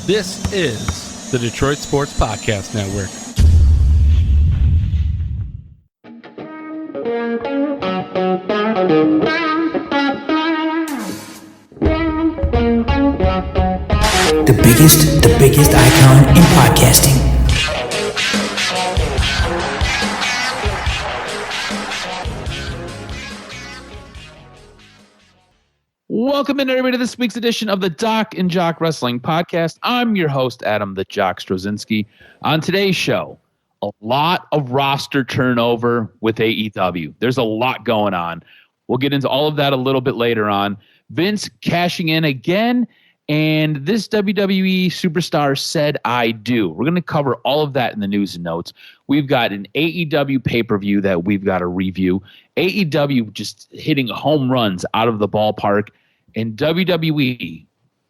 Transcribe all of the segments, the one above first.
This is the Detroit Sports Podcast Network. The biggest icon in podcasting. Welcome in, everybody, to this week's edition of the DocNJock Wrestling Podcast. I'm your host, Adam the Jock Strozinski. On today's show, a lot of roster turnover with AEW. There's a lot going on. We'll get into all of that a little bit later on. Vince cashing in again, and this WWE superstar said, I do. We're going to cover all of that in the news and notes. We've got an AEW pay-per-view that we've got to review. AEW just hitting home runs out of the ballpark. And WWE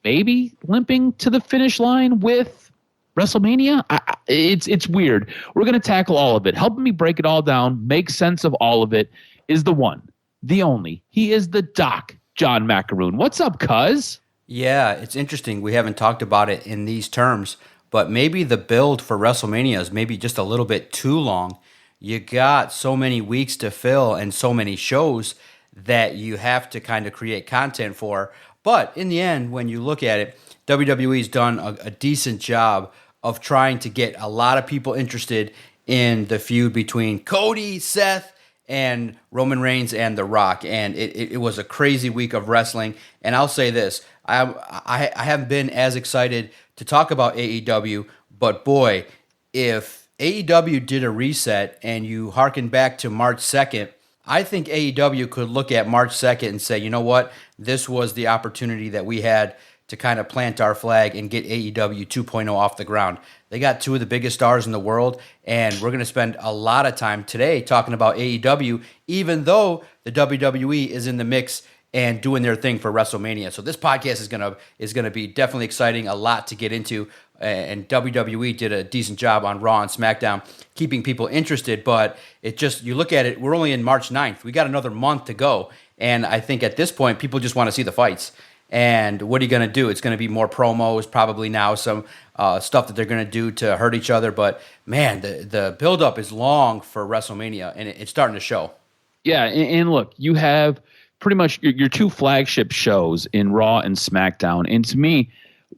maybe limping to the finish line with WrestleMania. It's weird. We're going to tackle all of it. Helping me break it all down, make sense of all of it, is the one, the only. He is the Doc, John Macaroon. What's up, cuz? Yeah, it's interesting. We haven't talked about it in these terms, but maybe the build for WrestleMania is maybe just a little bit too long. You got so many weeks to fill and so many shows that you have to kind of create content for. But in the end, when you look at it, WWE's done a decent job of trying to get a lot of people interested in the feud between Cody, Seth, and Roman Reigns and The Rock. And it was a crazy week of wrestling. And I'll say this, I haven't been as excited to talk about AEW, but boy, if AEW did a reset and you harken back to March 2nd, I think AEW could look at March 2nd and say, you know what, this was the opportunity that we had to kind of plant our flag and get AEW 2.0 off the ground. They got two of the biggest stars in the world, and we're going to spend a lot of time today talking about AEW, even though the WWE is in the mix and doing their thing for WrestleMania. So this podcast is gonna be definitely exciting, a lot to get into, and WWE did a decent job on Raw and SmackDown, keeping people interested, but it just, you look at it, we're only in March 9th. We got another month to go, and I think at this point, people just want to see the fights. And what are you going to do? It's going to be more promos, probably now some stuff that they're going to do to hurt each other, but man, the build-up is long for WrestleMania, and it's starting to show. Yeah, and look, you have pretty much your two flagship shows in Raw and SmackDown. And to me,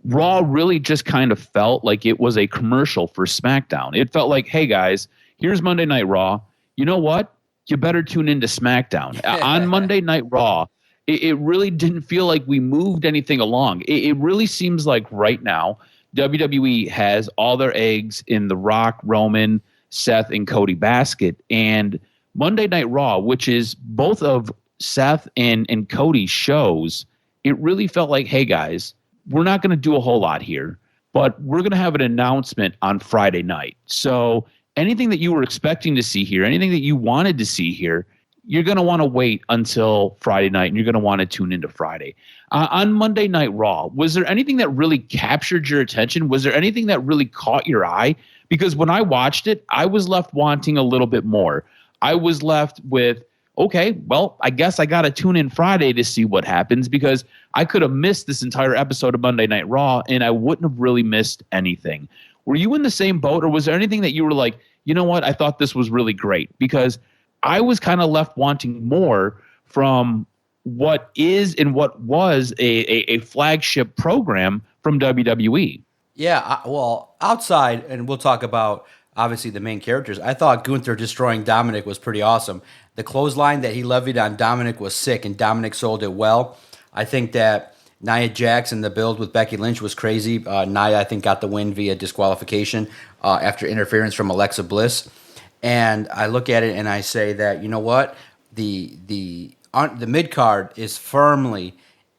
Raw really just kind of felt like it was a commercial for SmackDown. It felt like, hey guys, here's Monday Night Raw. You know what? You better tune into SmackDown. On Monday Night Raw, it really didn't feel like we moved anything along. It really seems like right now, WWE has all their eggs in the Rock, Roman, Seth, and Cody basket. And Monday Night Raw, which is both of Seth and Cody's shows, it really felt like, hey guys, we're not going to do a whole lot here, but we're going to have an announcement on Friday night. So anything that you were expecting to see here, anything that you wanted to see here, you're going to want to wait until Friday night, and you're going to want to tune into Friday. On Monday Night Raw, was there anything that really captured your attention? Was there anything that really caught your eye? Because when I watched it, I was left wanting a little bit more. I was left with, okay, well, I guess I got to tune in Friday to see what happens, because I could have missed this entire episode of Monday Night Raw and I wouldn't have really missed anything. Were you in the same boat, or was there anything that you were like, you know what, I thought this was really great? Because I was kind of left wanting more from what is and what was a flagship program from WWE. Yeah, well, outside, and we'll talk about obviously the main characters, I thought Gunther destroying Dominic was pretty awesome. The clothesline that he levied on Dominic was sick, and Dominic sold it well. I think that Nia Jax and the build with Becky Lynch was crazy. Nia, I think, got the win via disqualification after interference from Alexa Bliss. And I look at it and I say that, you know what? The mid-card is firmly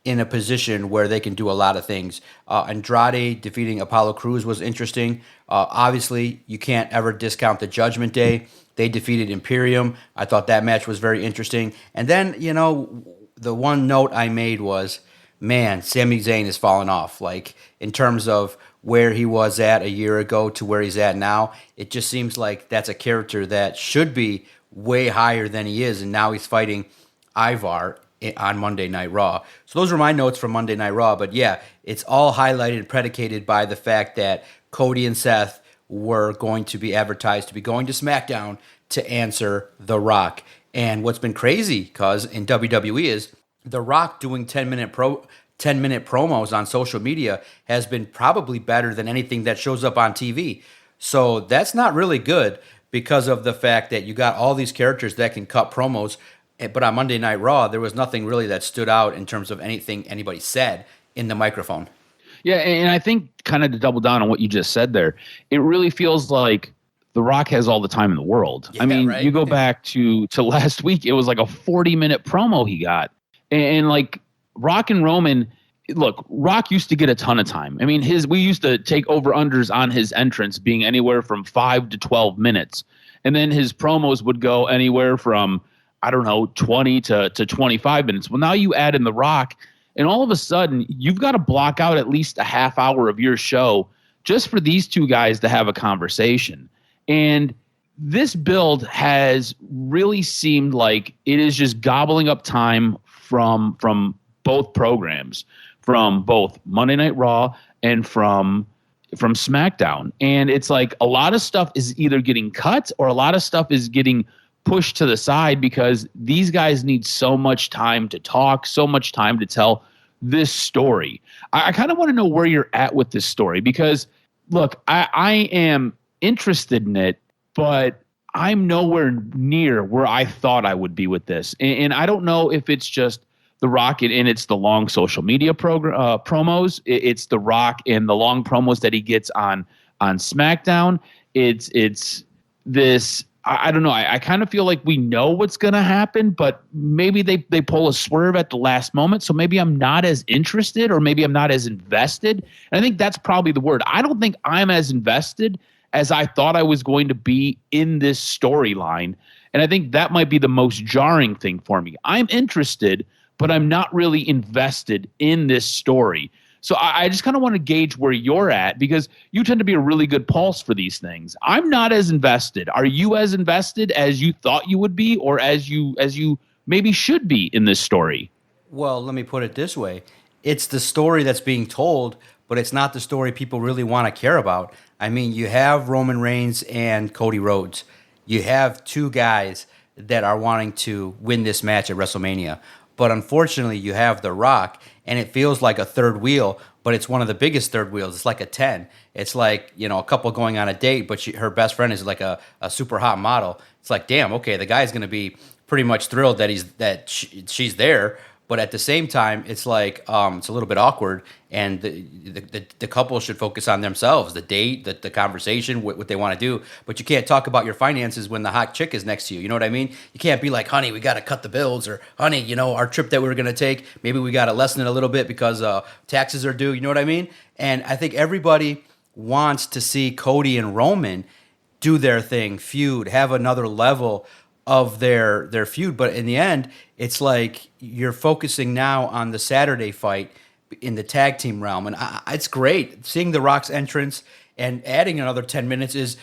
in a position where they can do a lot of things. Andrade defeating Apollo Crews was interesting. Obviously, you can't ever discount the Judgment Day. They defeated Imperium. I thought that match was very interesting. And then, you know, the one note I made was, man, Sami Zayn has fallen off. Like, in terms of where he was at a year ago to where he's at now, it just seems like that's a character that should be way higher than he is. And now he's fighting Ivar on Monday Night Raw. So those are my notes from Monday Night Raw. But yeah, it's all highlighted and predicated by the fact that Cody and Seth were going to be advertised to be going to SmackDown to answer The Rock. And what's been crazy, cause in WWE, is The Rock doing 10-minute promos on social media has been probably better than anything that shows up on TV. So that's not really good because of the fact that you got all these characters that can cut promos. But on Monday Night Raw, there was nothing really that stood out in terms of anything anybody said in the microphone. Yeah, and I think kind of to double down on what you just said there, it really feels like The Rock has all the time in the world. Yeah, I mean, right? You go back to last week, it was like a 40-minute promo he got. And like Rock and Roman, look, Rock used to get a ton of time. I mean, we used to take over-unders on his entrance being anywhere from 5 to 12 minutes. And then his promos would go anywhere from, I don't know, 20 to 25 minutes. Well, now you add in The Rock, and all of a sudden, you've got to block out at least a half hour of your show just for these two guys to have a conversation. And this build has really seemed like it is just gobbling up time from both programs, from both Monday Night Raw and from SmackDown. And it's like a lot of stuff is either getting cut or a lot of stuff is getting pushed to the side because these guys need so much time to talk, so much time to tell this story. I kind of want to know where you're at with this story because, look, I am interested in it, but I'm nowhere near where I thought I would be with this. And I don't know if it's just The Rock and it's the long social media promos. It's The Rock and the long promos that he gets on SmackDown. It's this. I don't know. I kind of feel like we know what's going to happen, but maybe they pull a swerve at the last moment. So maybe I'm not as interested or maybe I'm not as invested. And I think that's probably the word. I don't think I'm as invested as I thought I was going to be in this storyline. And I think that might be the most jarring thing for me. I'm interested, but I'm not really invested in this story. So I just kind of want to gauge where you're at because you tend to be a really good pulse for these things. I'm not as invested. Are you as invested as you thought you would be or as you maybe should be in this story? Well, let me put it this way. It's the story that's being told, but it's not the story people really want to care about. I mean, you have Roman Reigns and Cody Rhodes. You have two guys that are wanting to win this match at WrestleMania. But unfortunately, you have The Rock, and it feels like a third wheel, but it's one of the biggest third wheels. It's like a 10. It's like, a couple going on a date, but her best friend is like a super hot model. It's like, damn, okay, the guy's going to be pretty much thrilled that she's there. But at the same time, it's like it's a little bit awkward, and the couple should focus on themselves, the date, the conversation, what they want to do. But you can't talk about your finances when the hot chick is next to you. You know what I mean? You can't be like, honey, we got to cut the bills, or honey, our trip that we were going to take, maybe we got to lessen it a little bit because taxes are due. You know what I mean? And I think everybody wants to see Cody and Roman do their thing, feud, have another level of their feud, but in the end, it's like you're focusing now on the Saturday fight in the tag team realm, and it's great seeing The Rock's entrance and adding another 10 minutes is,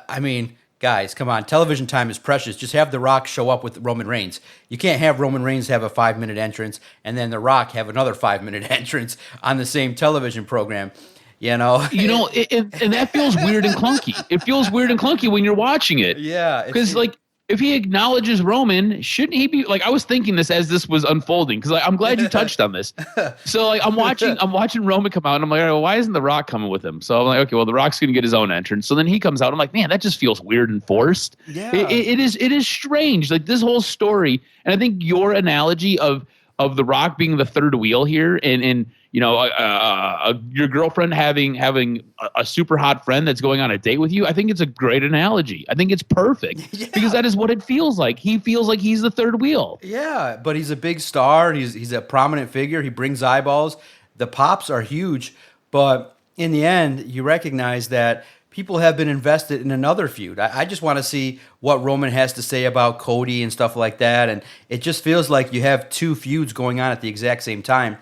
I mean, guys, come on, television time is precious. Just have The Rock show up with Roman Reigns. You can't have Roman Reigns have a 5-minute entrance and then The Rock have another 5-minute entrance on the same television program. And that feels weird and clunky. It feels weird and clunky when you're watching it. Yeah, because if he acknowledges Roman, shouldn't he be like? I was thinking this as this was unfolding because I'm glad you touched on this. So I'm watching Roman come out, and I'm like, well, why isn't The Rock coming with him? So I'm like, okay, well, The Rock's gonna get his own entrance. So then he comes out. I'm like, man, that just feels weird and forced. Yeah, it is strange. Like this whole story, and I think your analogy of The Rock being the third wheel here, and your girlfriend having a super hot friend that's going on a date with you, I think it's a great analogy. I think it's perfect because that is what it feels like. He feels like he's the third wheel. Yeah, but he's a big star. He's a prominent figure. He brings eyeballs. The pops are huge, but in the end, you recognize that people have been invested in another feud. I just want to see what Roman has to say about Cody and stuff like that, and it just feels like you have two feuds going on at the exact same time.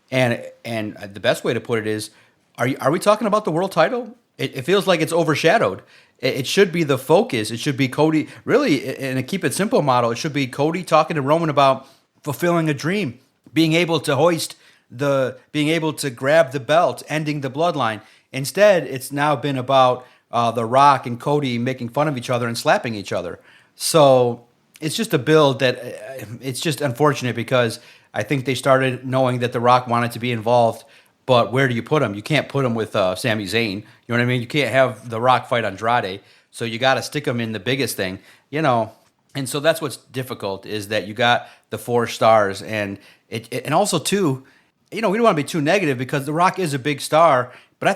And the best way to put it is, are we talking about the world title? It feels like it's overshadowed. It should be the focus. It should be Cody. Really, in a keep it simple model, it should be Cody talking to Roman about fulfilling a dream, being able to being able to grab the belt, ending the bloodline. Instead, it's now been about The Rock and Cody making fun of each other and slapping each other. So it's just a build that it's just unfortunate because I think they started knowing that The Rock wanted to be involved, but where do you put him? You can't put him with Sami Zayn. You know what I mean? You can't have The Rock fight Andrade. So you got to stick him in the biggest thing, And so that's what's difficult is that you got the 4 stars, and and also too, we don't want to be too negative because The Rock is a big star. But I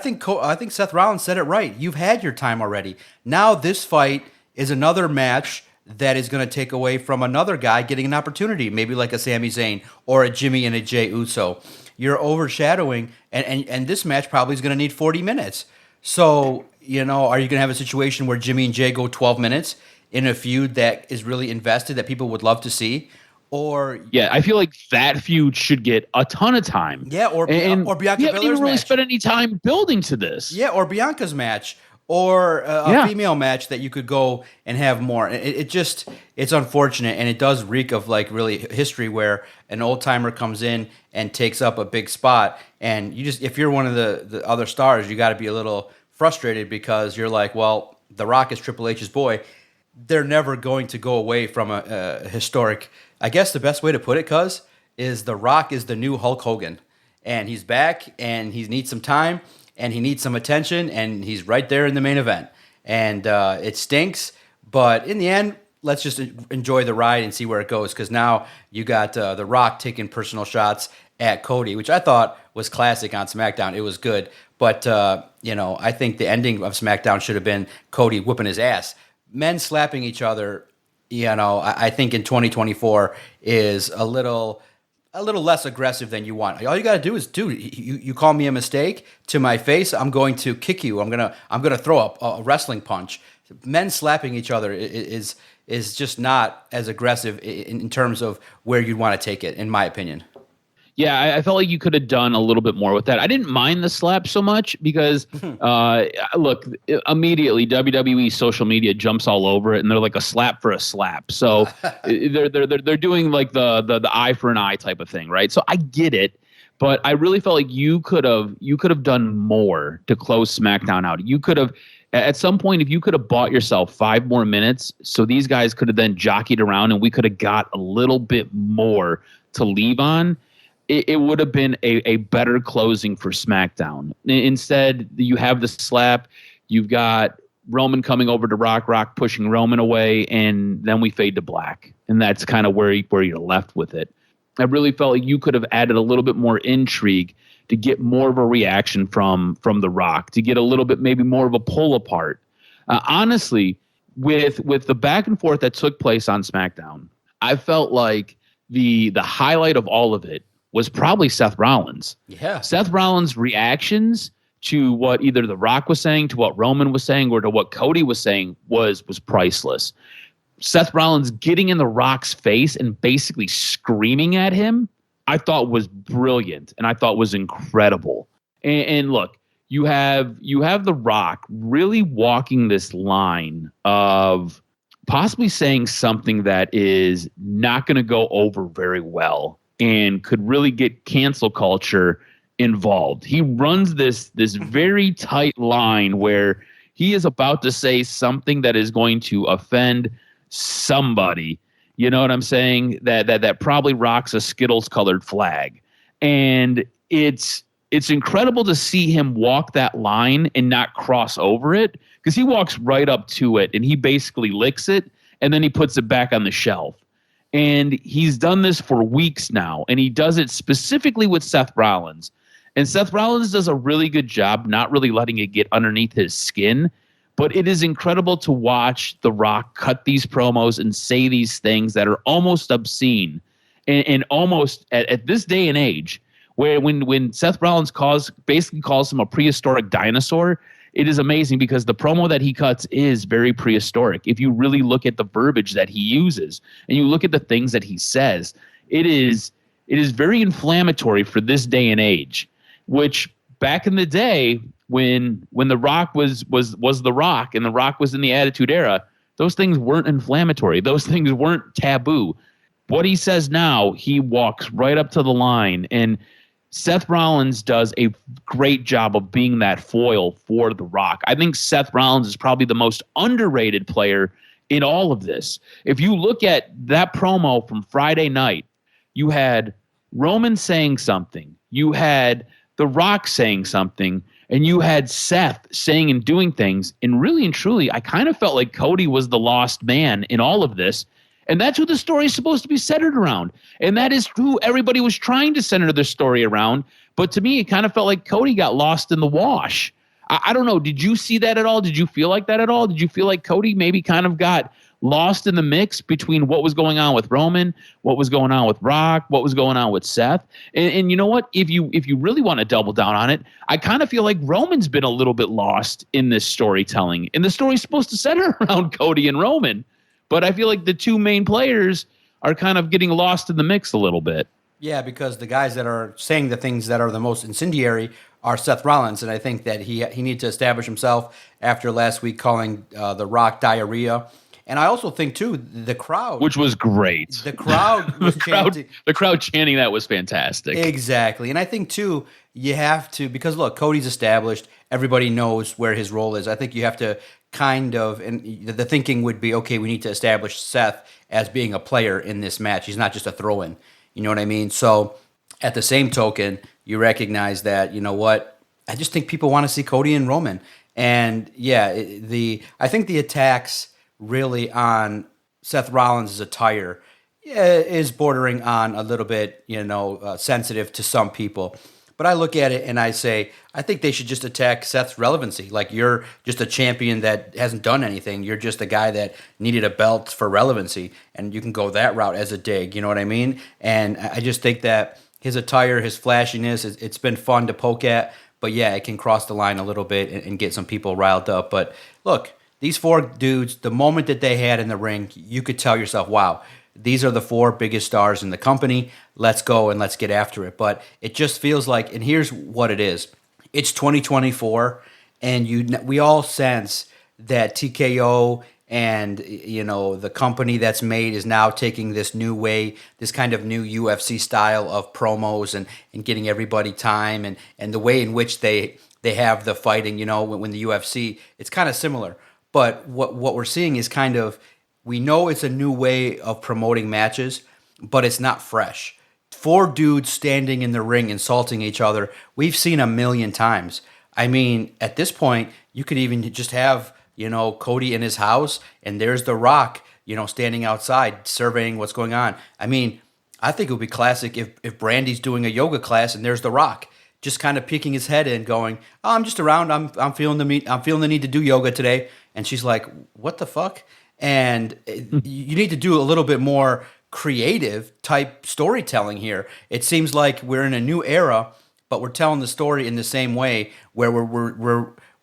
think Seth Rollins said it right. You've had your time already. Now this fight is another match that is going to take away from another guy getting an opportunity, maybe like a Sami Zayn or a Jimmy and a Jey Uso. You're overshadowing, and this match probably is going to need 40 minutes. So, are you going to have a situation where Jimmy and Jey go 12 minutes in a feud that is really invested that people would love to see? Or I feel like that feud should get a ton of time. Yeah, or Bianca Belair's you haven't even really match. spent any time building to this. Yeah, or Bianca's match, or a female match that you could go and have more. It's unfortunate, and it does reek of like really history where an old timer comes in and takes up a big spot, and if you're one of the other stars, you got to be a little frustrated because you're like, well, The Rock is Triple H's boy. They're never going to go away from a historic. I guess the best way to put it, cuz, is The Rock is the new Hulk Hogan. And he's back, and he needs some time, and he needs some attention, and he's right there in the main event. And it stinks, but in the end, let's just enjoy the ride and see where it goes, because now you got The Rock taking personal shots at Cody, which I thought was classic on SmackDown. It was good. But, I think the ending of SmackDown should have been Cody whipping his ass. Men slapping each other, I think in 2024 is a little less aggressive than you want. All you got to do is, dude, you call me a mistake to my face, I'm going to kick you. I'm gonna throw up a wrestling punch. Men slapping each other is just not as aggressive in terms of where you'd want to take it, in my opinion. Yeah, I felt like you could have done a little bit more with that. I didn't mind the slap so much because, look, immediately WWE social media jumps all over it, and they're like a slap for a slap. So they're doing like the eye for an eye type of thing, right? So I get it, but I really felt like you could have done more to close SmackDown out. You could have. At some point, if you could have bought yourself 5 more minutes, so these guys could have then jockeyed around, and we could have got a little bit more to leave on. It would have been a better closing for SmackDown. Instead, you have the slap. You've got Roman coming over to Rock pushing Roman away, and then we fade to black. And that's kind of where you're left with it. I really felt like you could have added a little bit more intrigue to get more of a reaction from The Rock, to get a little bit maybe more of a pull apart. Honestly, with the back and forth that took place on SmackDown, I felt like the highlight of all of it was probably Seth Rollins. Yeah. Seth Rollins' reactions to what either The Rock was saying, to what Roman was saying, or to what Cody was saying was priceless. Seth Rollins getting in The Rock's face and basically screaming at him, I thought was brilliant, and I thought was incredible. And look, you have The Rock really walking this line of possibly saying something that is not going to go over very well and could really get cancel culture involved. He runs this very tight line where he is about to say something that is going to offend somebody. You know what I'm saying? That probably rocks a Skittles colored flag. And it's incredible to see him walk that line and not cross over it, because he walks right up to it and he basically licks it and then he puts it back on the shelf. And he's done this for weeks now, and he does it specifically with Seth Rollins. And Seth Rollins does a really good job not really letting it get underneath his skin. But it is incredible to watch The Rock cut these promos and say these things that are almost obscene. And almost at this day and age, where when Seth Rollins basically calls him a prehistoric dinosaur, it is amazing because the promo that he cuts is very prehistoric. If you really look at the verbiage that he uses and you look at the things that he says, it is very inflammatory for this day and age, which back in the day when The Rock was The Rock and The Rock was in the Attitude Era, those things weren't inflammatory. Those things weren't taboo. What he says now, he walks right up to the line, and Seth Rollins does a great job of being that foil for The Rock. I think Seth Rollins is probably the most underrated player in all of this. If you look at that promo from Friday night, you had Roman saying something, you had The Rock saying something, and you had Seth saying and doing things. And really and truly, I kind of felt like Cody was the lost man in all of this. And that's who the story is supposed to be centered around. And that is who everybody was trying to center their story around. But to me, it kind of felt like Cody got lost in the wash. I don't know. Did you see that at all? Did you feel like that at all? Did you feel like Cody maybe kind of got lost in the mix between what was going on with Roman, what was going on with Rock, what was going on with Seth? And you know what? If you really want to double down on it, I kind of feel like Roman's been a little bit lost in this storytelling. And the story's supposed to center around Cody and Roman. But I feel like the two main players are kind of getting lost in the mix a little bit. Yeah, because the guys that are saying the things that are the most incendiary are Seth Rollins, and I think that he needs to establish himself after last week calling The Rock diarrhea. And I also think, too, the crowd. Which was great. The crowd was chanting. The crowd chanting that was fantastic. Exactly. And I think, too, you have to, because, look, Cody's established. Everybody knows where his role is. I think you have to kind of, and the thinking would be, okay, we need to establish Seth as being a player in this match. He's not just a throw-in. You know what I mean? So at the same token, you recognize that, you know what, I just think people want to see Cody and Roman. And yeah, I think the attacks really on Seth Rollins' attire is bordering on a little bit, sensitive to some people. But I look at it and I say, I think they should just attack Seth's relevancy. Like, you're just a champion that hasn't done anything. You're just a guy that needed a belt for relevancy. And you can go that route as a dig. You know what I mean? And I just think that his attire, his flashiness, it's been fun to poke at. But yeah, it can cross the line a little bit and get some people riled up. But look, these four dudes, the moment that they had in the ring, you could tell yourself, wow, these are the four biggest stars in the company. Let's go and let's get after it. But it just feels like, and here's what it is. It's 2024, and we all sense that TKO and, the company that's made is now taking this new way, this kind of new UFC style of promos and getting everybody time and the way in which they have the fighting, when the UFC, it's kind of similar. But what we're seeing is kind of, we know it's a new way of promoting matches, but it's not fresh. Four dudes standing in the ring insulting each other, we've seen a million times. I mean, at this point, you could even just have, Cody in his house, and there's The Rock, standing outside surveying what's going on. I mean, I think it would be classic if Brandy's doing a yoga class and there's The Rock, just kind of peeking his head in, going, "Oh, I'm just around. I'm feeling the need to do yoga today." And she's like, "What the fuck?" And you need to do a little bit more creative type storytelling here. It seems like we're in a new era, but we're telling the story in the same way, where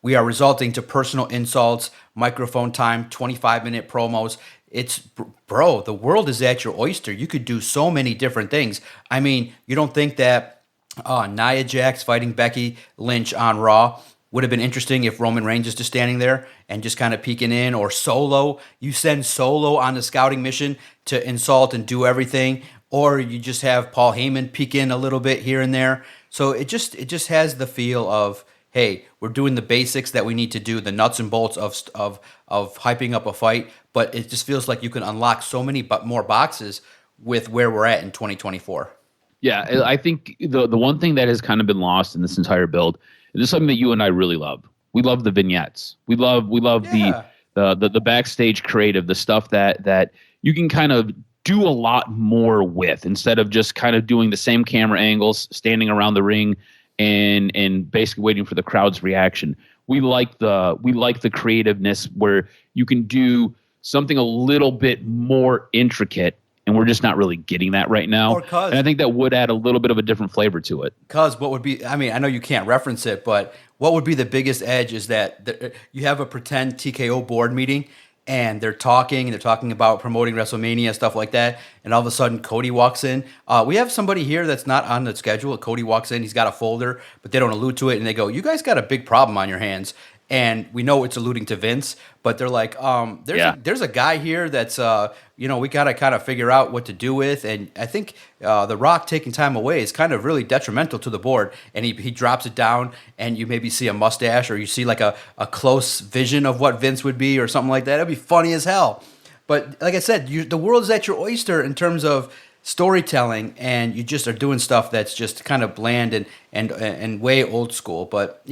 we are resulting to personal insults, microphone time, 25-minute promos. It's, bro, the world is at your oyster. You could do so many different things. I mean, you don't think that Nia Jax fighting Becky Lynch on Raw would have been interesting if Roman Reigns is just standing there and just kind of peeking in, or Solo. You send Solo on the scouting mission to insult and do everything, or you just have Paul Heyman peek in a little bit here and there. So it just has the feel of, hey, we're doing the basics that we need to do, the nuts and bolts of hyping up a fight, but it just feels like you can unlock so many more boxes with where we're at in 2024. Yeah, I think the one thing that has kind of been lost in this entire build, and this is something that you and I really love. We love the vignettes. We love the backstage creative, the stuff that you can kind of do a lot more with, instead of just kind of doing the same camera angles, standing around the ring and basically waiting for the crowd's reaction. We like the creativeness where you can do something a little bit more intricate, and we're just not really getting that right now. And I think that would add a little bit of a different flavor to it. Because what would be, I mean, I know you can't reference it, but what would be the biggest edge is that you have a pretend TKO board meeting, and they're talking about promoting WrestleMania, stuff like that, and all of a sudden Cody walks in. We have somebody here that's not on the schedule. Cody walks in, he's got a folder, but they don't allude to it, and they go, "You guys got a big problem on your hands." and we know it's alluding to Vince, but they're like, there's a guy here that's, we got to kind of figure out what to do with. And I think The Rock taking time away is kind of really detrimental to the board. And he drops it down, and you maybe see a mustache, or you see like a close vision of what Vince would be or something like that. It'd be funny as hell. But like I said, the world is at your oyster in terms of storytelling, and you just are doing stuff that's just kind of bland and way old school. But,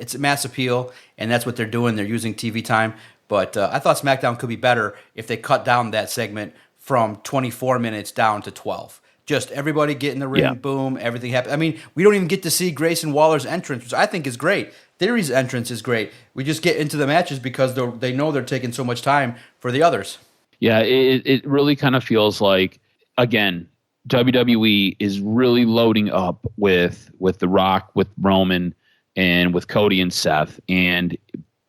it's a mass appeal, and that's what they're doing. They're using TV time. But I thought SmackDown could be better if they cut down that segment from 24 minutes down to 12. Just everybody get in the ring, boom, everything happens. I mean, we don't even get to see Grayson Waller's entrance, which I think is great. Theory's entrance is great. We just get into the matches because they know they're taking so much time for the others. Yeah, it really kind of feels like, again, WWE is really loading up with The Rock, with Roman, and with Cody and Seth. And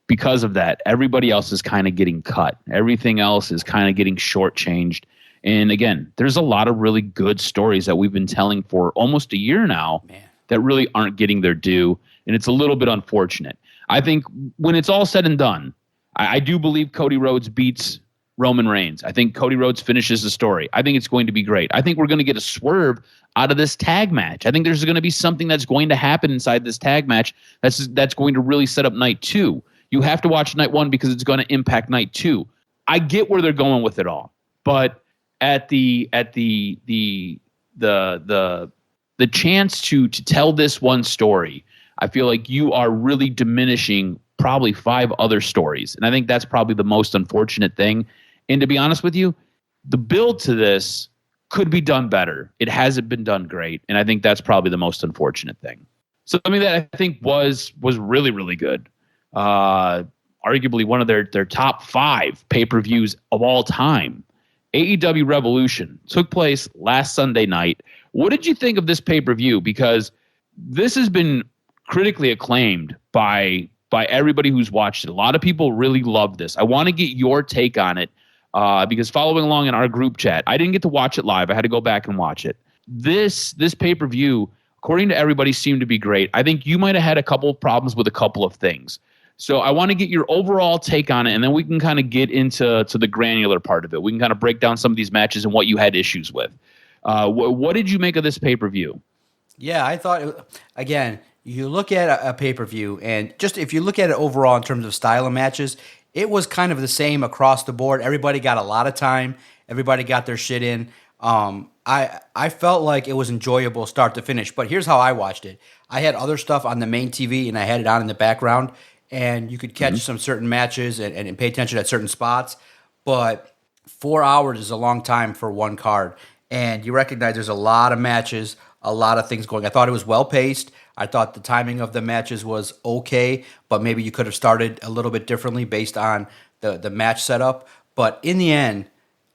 because of that, everybody else is kind of getting cut. Everything else is kind of getting shortchanged. And again, there's a lot of really good stories that we've been telling for almost a year now that really aren't getting their due. And it's a little bit unfortunate. I think when it's all said and done, I do believe Cody Rhodes beats Roman Reigns. I think Cody Rhodes finishes the story. I think it's going to be great. I think we're going to get a swerve out of this tag match. I think there's going to be something that's going to happen inside this tag match that's going to really set up night 2. You have to watch night 1 because it's going to impact night 2. I get where they're going with it all, but at the chance to tell this one story, I feel like you are really diminishing probably 5 other stories, and I think that's probably the most unfortunate thing. And to be honest with you, the build to this could be done better. It hasn't been done great, and I think that's probably the most unfortunate thing. So something that I think was really, really good. Arguably one of their top 5 pay-per-views of all time. AEW Revolution took place last Sunday night. What did you think of this pay-per-view? Because this has been critically acclaimed by everybody who's watched it. A lot of people really love this. I want to get your take on it because following along in our group chat, I didn't get to watch it live. I had to go back and watch it. This pay-per-view, according to everybody, seemed to be great. I think you might have had a couple of problems with a couple of things. So I want to get your overall take on it, and then we can kind of get into the granular part of it. We can kind of break down some of these matches and what you had issues with. What did you make of this pay-per-view? Yeah, I thought, again, you look at a pay-per-view, and just if you look at it overall in terms of style of matches, it was kind of the same across the board. Everybody got a lot of time. Everybody got their shit in. I felt like it was enjoyable start to finish, but here's how I watched it. I had other stuff on the main TV, and I had it on in the background, and you could catch some certain matches and pay attention at certain spots, but 4 hours is a long time for one card, and you recognize there's a lot of matches, a lot of things going. I thought it was well-paced. I thought the timing of the matches was okay, but maybe you could have started a little bit differently based on the match setup, but in the end,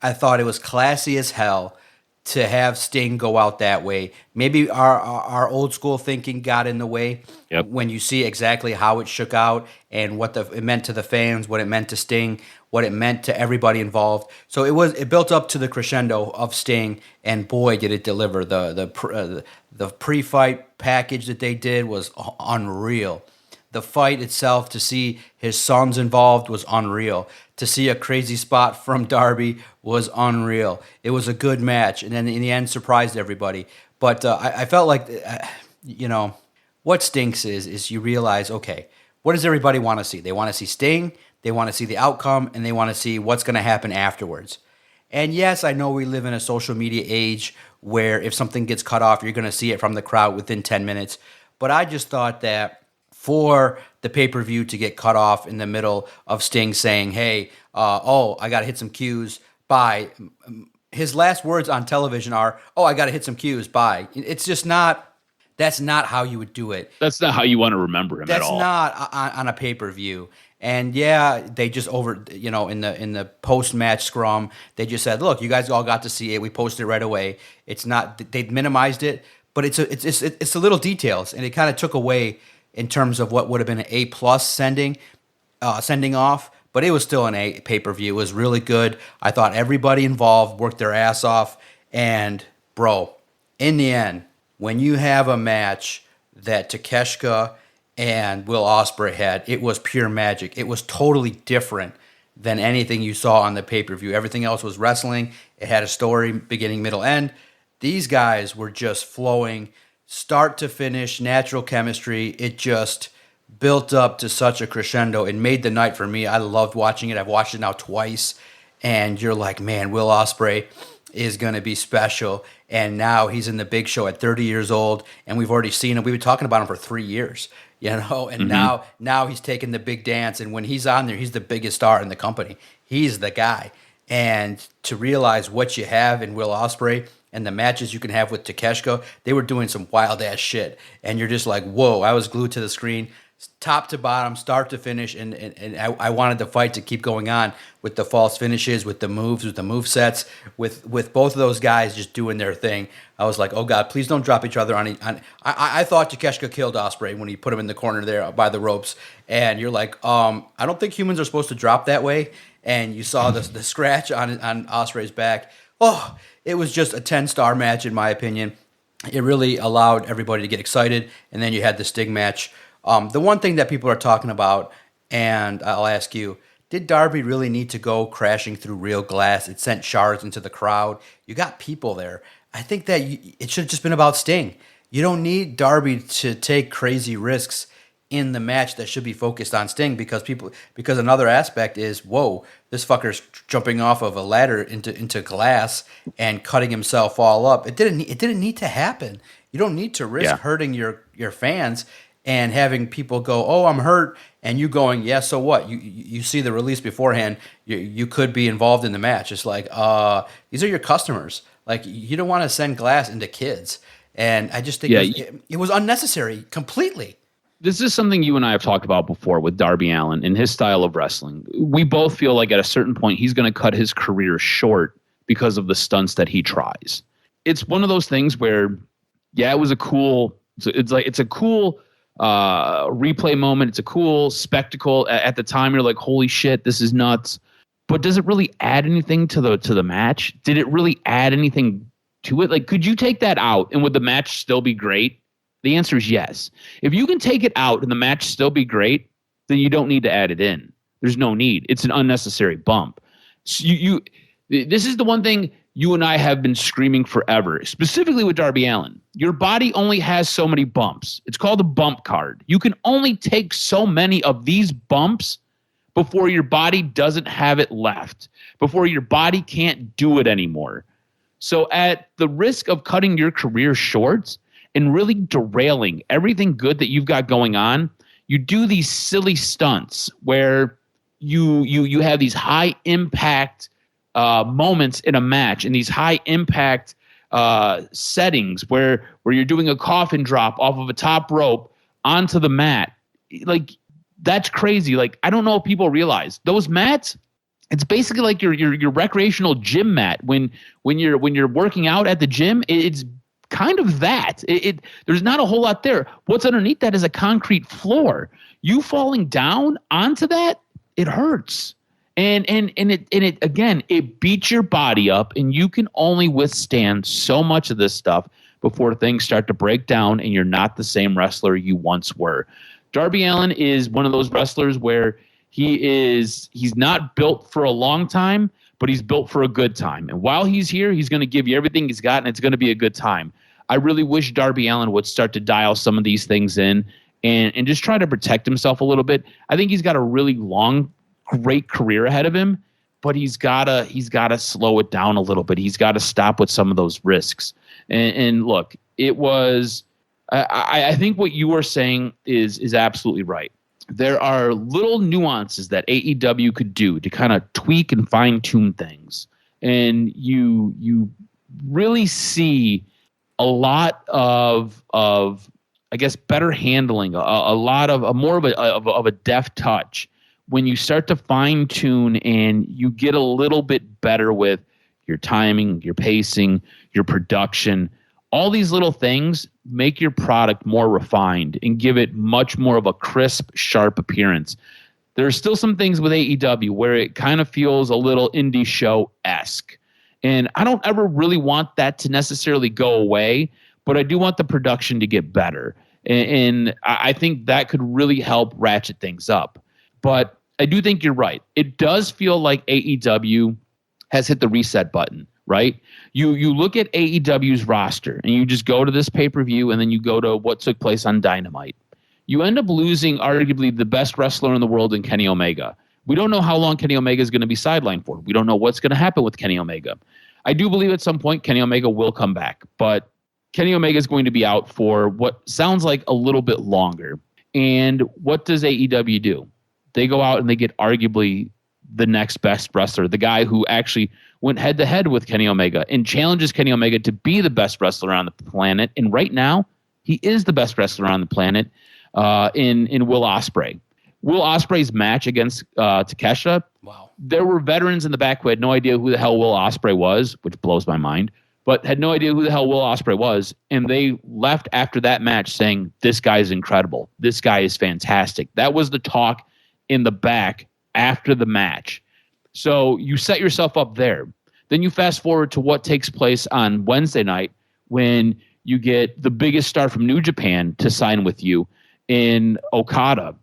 I thought it was classy as hell to have Sting go out that way. Maybe our old school thinking got in the way when you see exactly how it shook out and what it meant to the fans, what it meant to Sting, what it meant to everybody involved. So it built up to the crescendo of Sting, and boy, did it deliver. The pre-fight package that they did was unreal. The fight itself, to see his sons involved, was unreal. To see a crazy spot from Darby was unreal. It was a good match, and then in the end, surprised everybody. But I felt like, what stinks is you realize, okay, what does everybody want to see? They want to see Sting, they want to see the outcome, and they want to see what's going to happen afterwards. And yes, I know we live in a social media age where if something gets cut off, you're going to see it from the crowd within 10 minutes. But I just thought that for the pay-per-view to get cut off in the middle of Sting saying, hey, I got to hit some cues, bye. His last words on television are, I got to hit some cues, bye. It's just not, that's not how you would do it. That's not how you want to remember him at all. That's not on a pay-per-view. And yeah, they just in the post-match scrum, they just said, look, you guys all got to see it. We posted it right away. It's not, they minimized it, but it's the little details, and it kind of took away in terms of what would have been an A+ sending off, but it was still an A pay-per-view. It was really good. I thought everybody involved worked their ass off, and bro, in the end, when you have a match that Takeshita and Will Ospreay had, it was pure magic. It was totally different than anything you saw on the pay-per-view. Everything else was wrestling. It had a story, beginning, middle, end. These guys were just flowing start to finish, natural chemistry. It just built up to such a crescendo. It made the night for me. I loved watching it. I've watched it now twice, and you're like, man, Will Ospreay is going to be special. And now he's in the big show at 30 years old, and we've already seen him. We've been talking about him for 3 years, and now he's taking the big dance. And when he's on there, he's the biggest star in the company. He's the guy. And to realize what you have in Will Ospreay and the matches you can have with Takeshita, they were doing some wild ass shit. And you're just like, whoa, I was glued to the screen, top to bottom, start to finish. And I wanted the fight to keep going on with the false finishes, with the moves, with the move sets, with both of those guys just doing their thing. I was like, oh God, please don't drop each other on. I thought Takeshita killed Ospreay when he put him in the corner there by the ropes. And you're like, I don't think humans are supposed to drop that way. And you saw the scratch on Ospreay's back. Oh, it was just a 10-star match, in my opinion. It really allowed everybody to get excited. And then you had the Sting match. The one thing that people are talking about, and I'll ask you, did Darby really need to go crashing through real glass? It sent shards into the crowd. You got people there. I think that it should have just been about Sting. You don't need Darby to take crazy risks in the match that should be focused on Sting, because another aspect is, whoa, this fucker's jumping off of a ladder into glass and cutting himself all up. It didn't need to happen. You don't need to risk hurting your fans and having people go, oh, I'm hurt, and you going, yeah, so what? You see the release beforehand. You could be involved in the match. It's like, these are your customers. Like, you don't want to send glass into kids. And I just think it was unnecessary completely. This is something you and I have talked about before with Darby Allin and his style of wrestling. We both feel like at a certain point he's going to cut his career short because of the stunts that he tries. It's one of those things where, it was a cool. It's a cool replay moment. It's a cool spectacle. At the time, you're like, holy shit, this is nuts. But does it really add anything to the match? Did it really add anything to it? Like, could you take that out and would the match still be great? The answer is yes. If you can take it out and the match still be great, then you don't need to add it in. There's no need. It's an unnecessary bump. So this is the one thing you and I have been screaming forever, specifically with Darby Allin. Your body only has so many bumps. It's called a bump card. You can only take so many of these bumps before your body doesn't have it left, before your body can't do it anymore. So at the risk of cutting your career short and really derailing everything good that you've got going on, you do these silly stunts where you have these high impact moments in a match, and these high impact settings where you're doing a coffin drop off of a top rope onto the mat. Like, that's crazy. Like, I don't know if people realize those mats. It's basically like your recreational gym mat when you're working out at the gym. It's kind of that. There's not a whole lot there. What's underneath that is a concrete floor. You falling down onto that, it hurts. And it again, it beats your body up, and you can only withstand so much of this stuff before things start to break down and you're not the same wrestler you once were. Darby Allin is one of those wrestlers where he's not built for a long time, but he's built for a good time. And while he's here, he's going to give you everything he's got, and it's going to be a good time. I really wish Darby Allin would start to dial some of these things in and just try to protect himself a little bit. I think he's got a really long, great career ahead of him, but he's gotta slow it down a little bit. He's got to stop with some of those risks. And look, it was. I think what you are saying is absolutely right. There are little nuances that AEW could do to kind of tweak and fine tune things, and you really see a lot of I guess better handling, a lot of more of a deft touch when you start to fine tune and you get a little bit better with your timing, your pacing, your production. All these little things make your product more refined and give it much more of a crisp, sharp appearance. There are still some things with AEW where it kind of feels a little indie show-esque. And I don't ever really want that to necessarily go away, but I do want the production to get better. And I think that could really help ratchet things up. But I do think you're right. It does feel like AEW has hit the reset button, right? You look at AEW's roster and you just go to this pay-per-view and then you go to what took place on Dynamite. You end up losing arguably the best wrestler in the world in Kenny Omega. We don't know how long Kenny Omega is going to be sidelined for. We don't know what's going to happen with Kenny Omega. I do believe at some point Kenny Omega will come back, but Kenny Omega is going to be out for what sounds like a little bit longer. And what does AEW do? They go out and they get arguably the next best wrestler, the guy who actually went head-to-head with Kenny Omega and challenges Kenny Omega to be the best wrestler on the planet. And right now, he is the best wrestler on the planet in Will Ospreay. Will Ospreay's match against Takeshita, wow. There were veterans in the back who had no idea who the hell Will Ospreay was, which blows my mind, but had no idea who the hell Will Ospreay was. And they left after that match saying, this guy is incredible. This guy is fantastic. That was the talk in the back after the match. So you set yourself up there. Then you fast forward to what takes place on Wednesday night when you get the biggest star from New Japan to sign with you in Okada.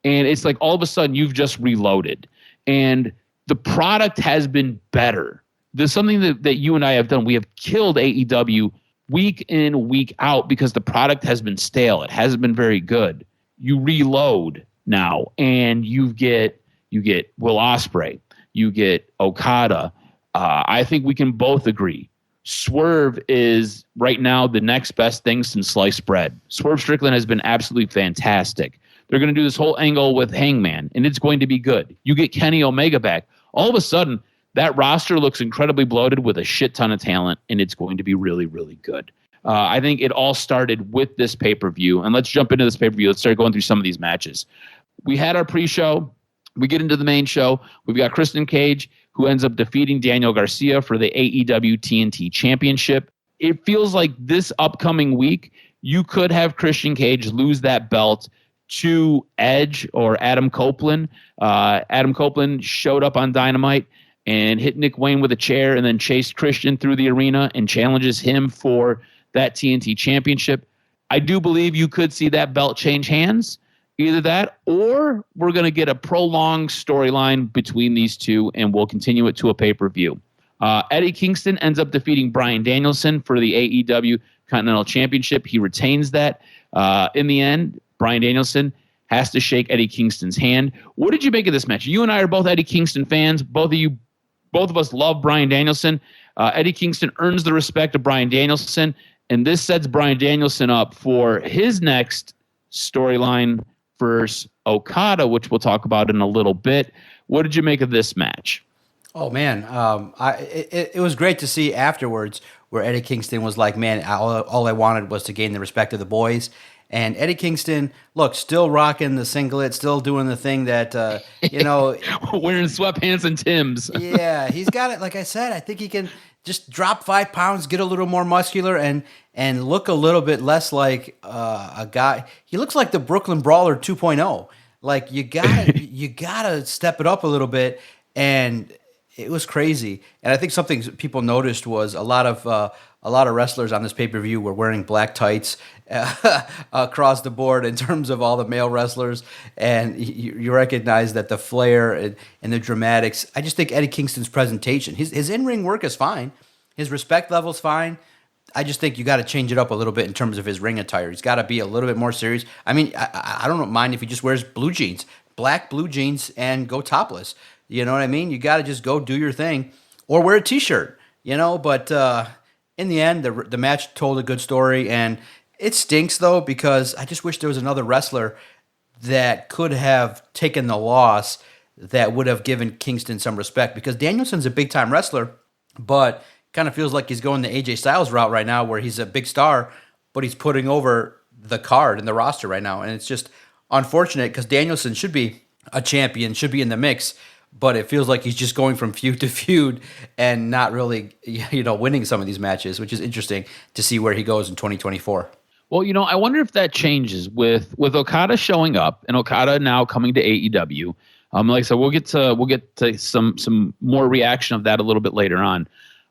And it's like all of a sudden you've just reloaded. And the product has been better. There's something that you and I have done. We have killed AEW week in, week out because the product has been stale. It hasn't been very good. You reload now, and you get Will Ospreay. You get Okada. I think we can both agree. Swerve is right now the next best thing since sliced bread. Swerve Strickland has been absolutely fantastic. They're going to do this whole angle with Hangman, and it's going to be good. You get Kenny Omega back. All of a sudden, that roster looks incredibly bloated with a shit ton of talent, and it's going to be really, really good. I think it all started with this pay-per-view, and let's jump into this pay-per-view. Let's start going through some of these matches. We had our pre-show. We get into the main show. We've got Christian Cage, who ends up defeating Daniel Garcia for the AEW TNT Championship. It feels like this upcoming week, you could have Christian Cage lose that belt to Edge or Adam Copeland. Adam Copeland showed up on Dynamite and hit Nick Wayne with a chair and then chased Christian through the arena and challenges him for that TNT Championship. I do believe you could see that belt change hands. Either that or we're going to get a prolonged storyline between these two, and we'll continue it to a pay-per-view. Eddie Kingston ends up defeating Bryan Danielson for the AEW Continental Championship. He retains that. In the end, Bryan Danielson has to shake Eddie Kingston's hand. What did you make of this match? You and I are both Eddie Kingston fans. Both of us love Bryan Danielson. Eddie Kingston earns the respect of Bryan Danielson, and this sets Bryan Danielson up for his next storyline versus Okada, which we'll talk about in a little bit. What did you make of this match? Oh man, it was great to see afterwards where Eddie Kingston was like, man, all I wanted was to gain the respect of the boys. And Eddie Kingston, look, still rocking the singlet, still doing the thing that, wearing sweatpants and Timbs. Yeah, he's got it. Like I said, I think he can just drop 5 pounds, get a little more muscular, and look a little bit less like a guy. He looks like the Brooklyn Brawler 2.0. Like you gotta step it up a little bit. And it was crazy. And I think something people noticed was a lot of wrestlers on this pay-per-view were wearing black tights across the board in terms of all the male wrestlers. And you recognize that the flair and the dramatics. I just think Eddie Kingston's presentation, his in-ring work is fine. His respect level's fine. I just think you got to change it up a little bit in terms of his ring attire. He's got to be a little bit more serious. I mean, I don't mind if he just wears blue jeans, black blue jeans, and go topless. You know what I mean? You got to just go do your thing or wear a T-shirt, But in the end, the match told a good story. And it stinks, though, because I just wish there was another wrestler that could have taken the loss that would have given Kingston some respect. Because Danielson's a big-time wrestler, but kind of feels like he's going the AJ Styles route right now where he's a big star, but he's putting over the card and the roster right now. And it's just unfortunate because Danielson should be a champion, should be in the mix, but it feels like he's just going from feud to feud and not really, winning some of these matches, which is interesting to see where he goes in 2024. Well, I wonder if that changes with Okada showing up and Okada now coming to AEW. Like I said, we'll get to some more reaction of that a little bit later on.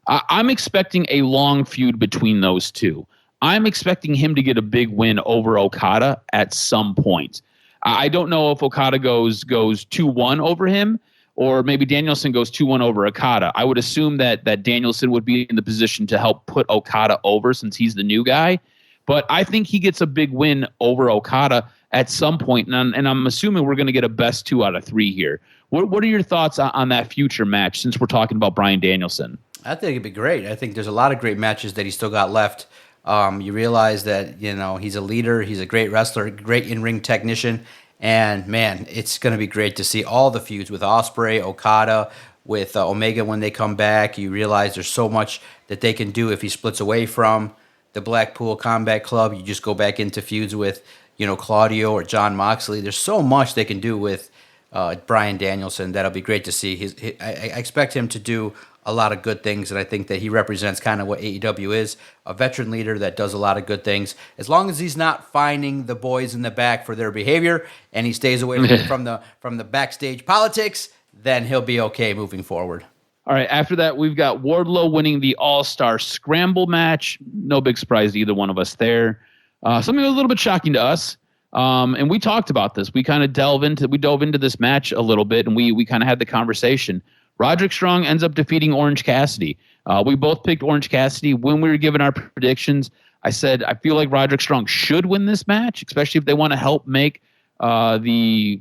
I'm expecting a long feud between those two. I'm expecting him to get a big win over Okada at some point. I don't know if Okada goes 2-1 over him, or maybe Danielson goes 2-1 over Okada. I would assume that Danielson would be in the position to help put Okada over since he's the new guy. But I think he gets a big win over Okada at some point, and I'm assuming we're going to get a best 2 out of 3 here. What are your thoughts on that future match since we're talking about Bryan Danielson? I think it'd be great. I think there's a lot of great matches that he still got left. You realize that, he's a leader, he's a great wrestler, great in-ring technician, and man, it's going to be great to see all the feuds with Ospreay, Okada, with Omega when they come back. You realize there's so much that they can do if he splits away from the Blackpool Combat Club. You just go back into feuds with, Claudio or John Moxley. There's so much they can do with Bryan Danielson. That'll be great to see. I expect him to do a lot of good things, and I think that he represents kind of what AEW is, a veteran leader that does a lot of good things. As long as he's not fining the boys in the back for their behavior and he stays away from the backstage politics, then he'll be okay moving forward. All right, after that, we've got Wardlow winning the All-Star Scramble match. No big surprise to either one of us there. Something a little bit shocking to us, and we talked about this. We kind of dove into this match a little bit, and we kind of had the conversation. Roderick Strong ends up defeating Orange Cassidy. We both picked Orange Cassidy. When we were giving our predictions, I said I feel like Roderick Strong should win this match, especially if they want to help make the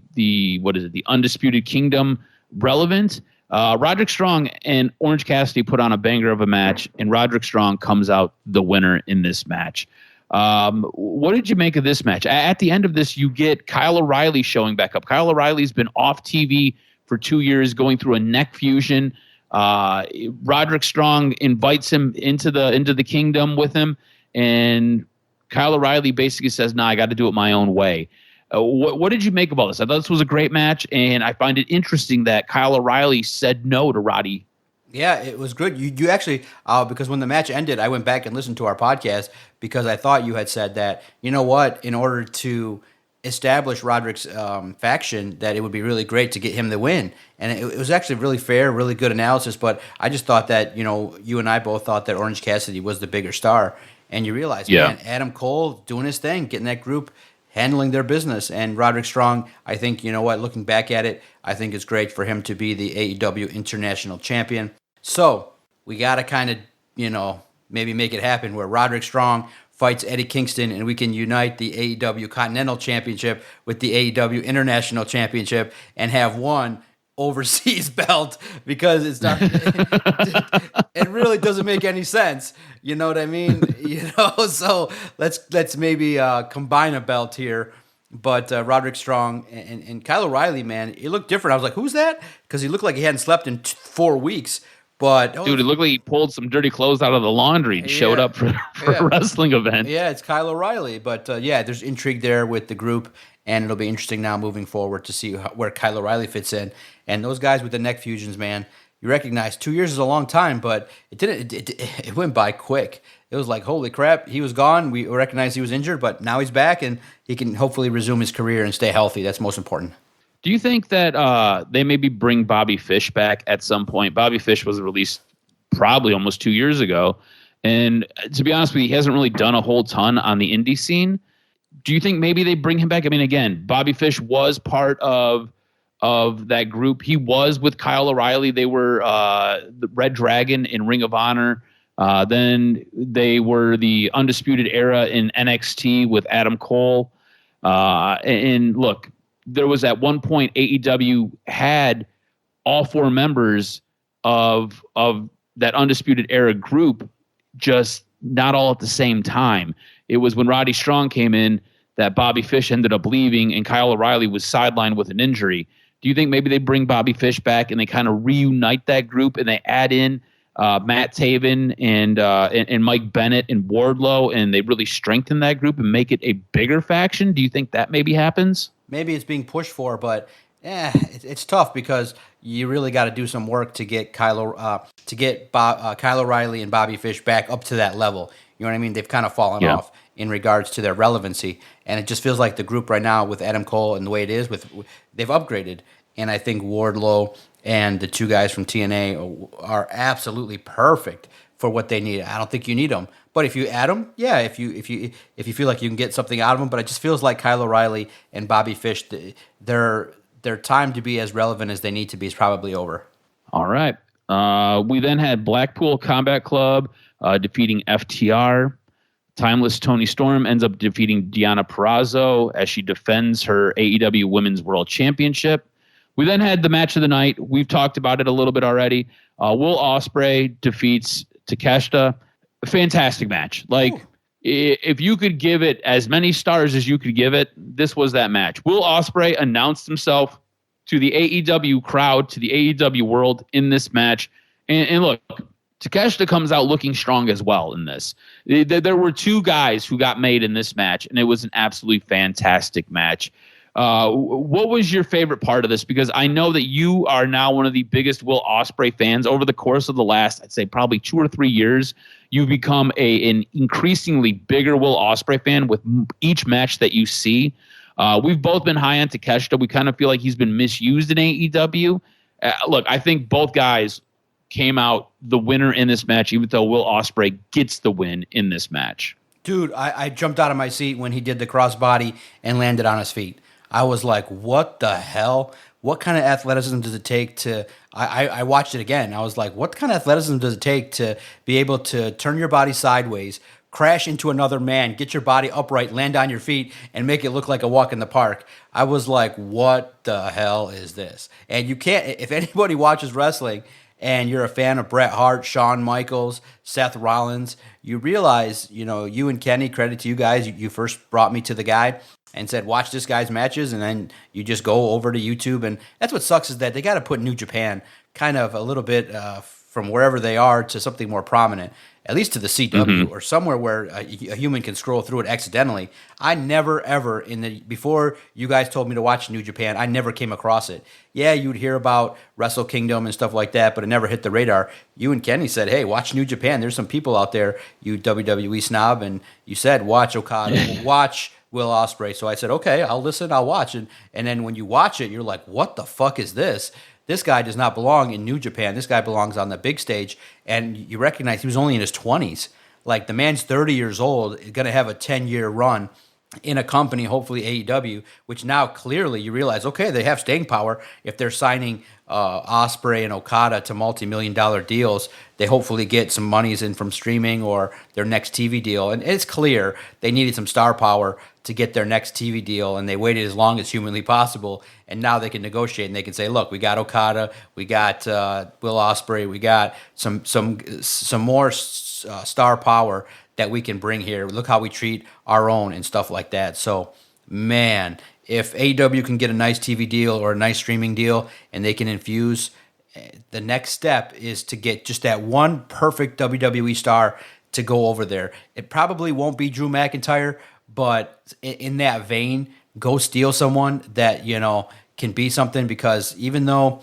Undisputed Kingdom relevant. Roderick Strong and Orange Cassidy put on a banger of a match, and Roderick Strong comes out the winner in this match. What did you make of this match? At the end of this, you get Kyle O'Reilly showing back up. Kyle O'Reilly's been off TV for 2 years, going through a neck fusion. Roderick Strong invites him into the kingdom with him, and Kyle O'Reilly basically says, "Nah, I got to do it my own way." What did you make of all this? I thought this was a great match, and I find it interesting that Kyle O'Reilly said no to Roddy. Yeah, it was good. You actually, because when the match ended, I went back and listened to our podcast because I thought you had said that, in order to establish Roderick's faction, that it would be really great to get him the win. And it was actually really fair, really good analysis, but I just thought that, you and I both thought that Orange Cassidy was the bigger star. And you realize, man, Adam Cole doing his thing, getting that group, handling their business. And Roderick Strong, I think, looking back at it, I think it's great for him to be the AEW International Champion. So we got to kind of, maybe make it happen where Roderick Strong fights Eddie Kingston and we can unite the AEW Continental Championship with the AEW International Championship and have one overseas belt, because it's not, it really doesn't make any sense. You know what I mean? So let's maybe combine a belt here. But Roderick Strong and Kyle O'Reilly, man, he looked different. I was like, who's that? Because he looked like he hadn't slept in 4 weeks. But dude, it looked like he pulled some dirty clothes out of the laundry and showed up for a wrestling event. Yeah, it's Kyle O'Reilly. But there's intrigue there with the group, and it'll be interesting now moving forward to see where Kyle O'Reilly fits in. And those guys with the neck fusions, man, you recognize 2 years is a long time, but it went by quick. It was like, holy crap, he was gone. We recognized he was injured, but now he's back, and he can hopefully resume his career and stay healthy. That's most important. Do you think that they maybe bring Bobby Fish back at some point? Bobby Fish was released probably almost 2 years ago. And to be honest with you, he hasn't really done a whole ton on the indie scene. Do you think maybe they bring him back? I mean, again, Bobby Fish was part of that group. He was with Kyle O'Reilly. They were the Red Dragon in Ring of Honor. Then they were the Undisputed Era in NXT with Adam Cole. And look, there was at one point AEW had all 4 members of that Undisputed Era group, just not all at the same time. It was when Roddy Strong came in that Bobby Fish ended up leaving and Kyle O'Reilly was sidelined with an injury. Do you think maybe they bring Bobby Fish back and they kind of reunite that group and they add in Matt Taven and Mike Bennett and Wardlow, and they really strengthen that group and make it a bigger faction? Do you think that maybe happens? Maybe it's being pushed for, but it's tough because you really got to do some work to get Kyle O'Reilly and Bobby Fish back up to that level. You know what I mean? They've kind of fallen off in regards to their relevancy, and it just feels like the group right now with Adam Cole and the way it is, they've upgraded, and I think Wardlow and the 2 guys from TNA are absolutely perfect for what they need. I don't think you need them, but if you add them, yeah, if you feel like you can get something out of them, but it just feels like Kyle O'Reilly and Bobby Fish, their time to be as relevant as they need to be is probably over. All right. We then had Blackpool Combat Club defeating FTR. Timeless Tony Storm ends up defeating Deonna Purrazzo as she defends her AEW Women's World Championship. We then had the match of the night. We've talked about it a little bit already. Will Ospreay defeats Takeshita. Fantastic match. Like, if you could give it as many stars as you could give it, this was that match. Will Ospreay announced himself to the AEW crowd, to the AEW world in this match. And look, Takeshita comes out looking strong as well in this. There were two guys who got made in this match, and it was an absolutely fantastic match. What was your favorite part of this? Because I know that you are now one of the biggest Will Ospreay fans. Over the course of the last, I'd say probably 2 or 3 years, you've become an increasingly bigger Will Ospreay fan with each match that you see. We've both been high on Takeshita. We kind of feel like he's been misused in AEW. Look, I think both guys came out the winner in this match, even though Will Ospreay gets the win in this match. Dude, I jumped out of my seat when he did the crossbody and landed on his feet. I was like, what the hell? What kind of athleticism does it take to... I watched it again. I was like, what kind of athleticism does it take to be able to turn your body sideways, crash into another man, get your body upright, land on your feet, and make it look like a walk in the park? I was like, what the hell is this? And you can't... If anybody watches wrestling and you're a fan of Bret Hart, Shawn Michaels, Seth Rollins, you realize, you and Kenny, credit to you guys, you first brought me to the guy and said, watch this guy's matches, and then you just go over to YouTube. And that's what sucks, is that they got to put New Japan kind of a little bit from wherever they are to something more prominent, at least to the CW or somewhere where a human can scroll through it accidentally. I never, ever, before you guys told me to watch New Japan, I never came across it. Yeah, you'd hear about Wrestle Kingdom and stuff like that, but it never hit the radar. You and Kenny said, hey, watch New Japan. There's some people out there, you WWE snob, and you said, watch Okada, watch Will Ospreay. So I said, okay, I'll listen, I'll watch. And then when you watch it, you're like, what the fuck is this? This guy does not belong in New Japan. This guy belongs on the big stage. And you recognize he was only in his 20s. Like, the man's 30 years old, going to have a 10-year run in a company, hopefully AEW, which now clearly you realize, okay, they have staying power. If they're signing Ospreay and Okada to multi-million-dollar deals, they hopefully get some monies in from streaming or their next TV deal. And it's clear they needed some star power to get their next TV deal, and they waited as long as humanly possible. And now they can negotiate, and they can say, look, we got Okada, we got Will Ospreay, we got some more star power that we can bring here. Look how we treat our own and stuff like that. So, man, if AEW can get a nice TV deal or a nice streaming deal and they can infuse, the next step is to get just that one perfect WWE star to go over there. It probably won't be Drew McIntyre, but in that vein, go steal someone that, can be something, because even though,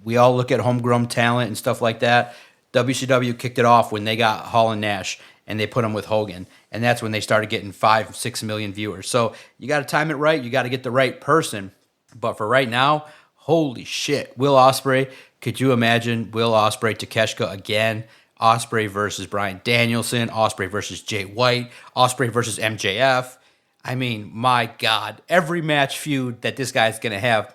we all look at homegrown talent and stuff like that, WCW kicked it off when they got Hall and Nash and they put him with Hogan. And that's when they started getting 5-6 million viewers. So you got to time it right. You got to get the right person. But for right now, holy shit. Will Ospreay, could you imagine Will Ospreay, Takeshita again? Ospreay versus Bryan Danielson, Ospreay versus Jay White, Ospreay versus MJF. I mean, my God, every match feud that this guy's going to have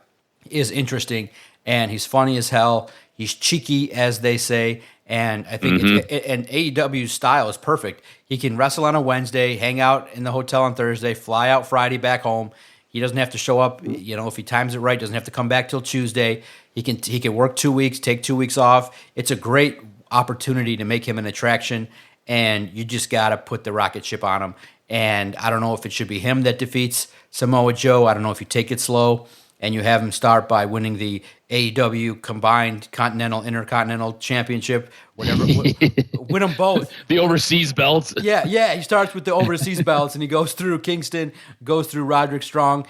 is interesting, and he's funny as hell. He's cheeky, as they say, and I think and AEW's style is perfect. He can wrestle on a Wednesday, hang out in the hotel on Thursday, fly out Friday back home. He doesn't have to show up, if he times it right, doesn't have to come back till Tuesday. He can work 2 weeks, take 2 weeks off. It's a great opportunity to make him an attraction, and you just got to put the rocket ship on him. And I don't know if it should be him that defeats Samoa Joe. I don't know if you take it slow and you have him start by winning the AEW combined Continental Intercontinental Championship, whatever. Win them both. The overseas belts. Yeah. He starts with the overseas belts, and he goes through Kingston, goes through Roderick Strong,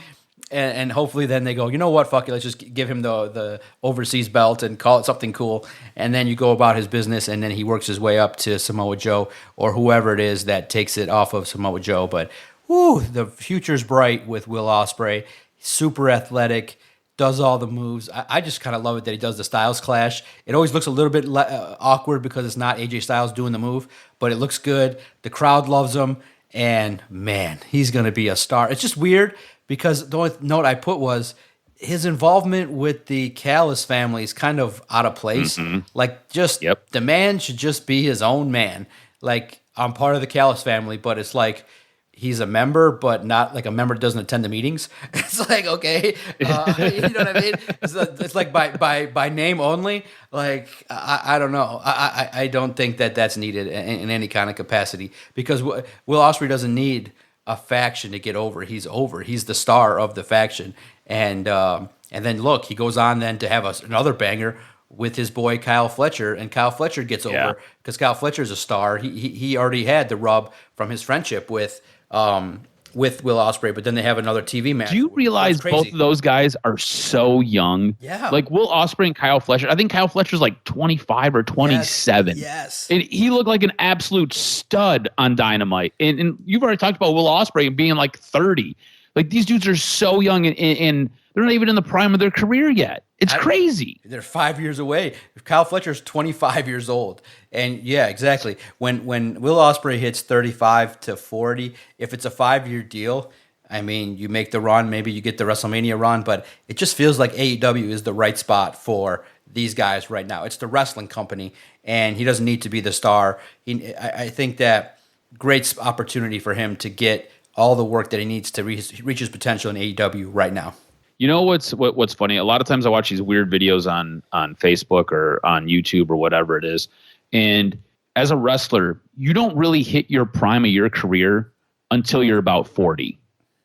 and hopefully then they go, you know what, fuck it, let's just give him the overseas belt and call it something cool. And then you go about his business, and then he works his way up to Samoa Joe or whoever it is that takes it off of Samoa Joe. But the future's bright with Will Ospreay. Super athletic, does all the moves. I just kind of love it that he does the Styles Clash. It always looks a little bit awkward because it's not AJ Styles doing the move, but it looks good. The crowd loves him, and man, he's going to be a star. It's just weird because the only note I put was his involvement with the Callis family is kind of out of place. Like, just the man should just be his own man. Like, I'm part of the Callis family, but it's like he's a member, but not like a member doesn't attend the meetings. It's like, okay, you know what I mean? It's like by name only. Like, I don't know. I don't think that that's needed in any kind of capacity because Will Ospreay doesn't need a faction to get over. He's over. He's the star of the faction. And then look, he goes on then to have another banger with his boy Kyle Fletcher, and Kyle Fletcher gets over because Kyle Fletcher's a star. He already had the rub from his friendship with Will Ospreay, but then they have another TV match. Do you realize both of those guys are so young? Yeah. Like Will Ospreay and Kyle Fletcher. I think Kyle Fletcher's like 25 or 27. Yes. And he looked like an absolute stud on Dynamite. And you've already talked about Will Ospreay being like 30. Like, these dudes are so young and they're not even in the prime of their career yet. It's crazy. They're 5 years away. Kyle Fletcher's 25 years old. And yeah, exactly. When Will Ospreay hits 35 to 40, if it's a 5-year deal, I mean, you make the run, maybe you get the WrestleMania run, but it just feels like AEW is the right spot for these guys right now. It's the wrestling company, and he doesn't need to be the star. I think that great opportunity for him to get all the work that he needs to reach his potential in AEW right now. You know what's funny? A lot of times I watch these weird videos on Facebook or on YouTube or whatever it is, and as a wrestler, you don't really hit your prime of your career until you're about 40.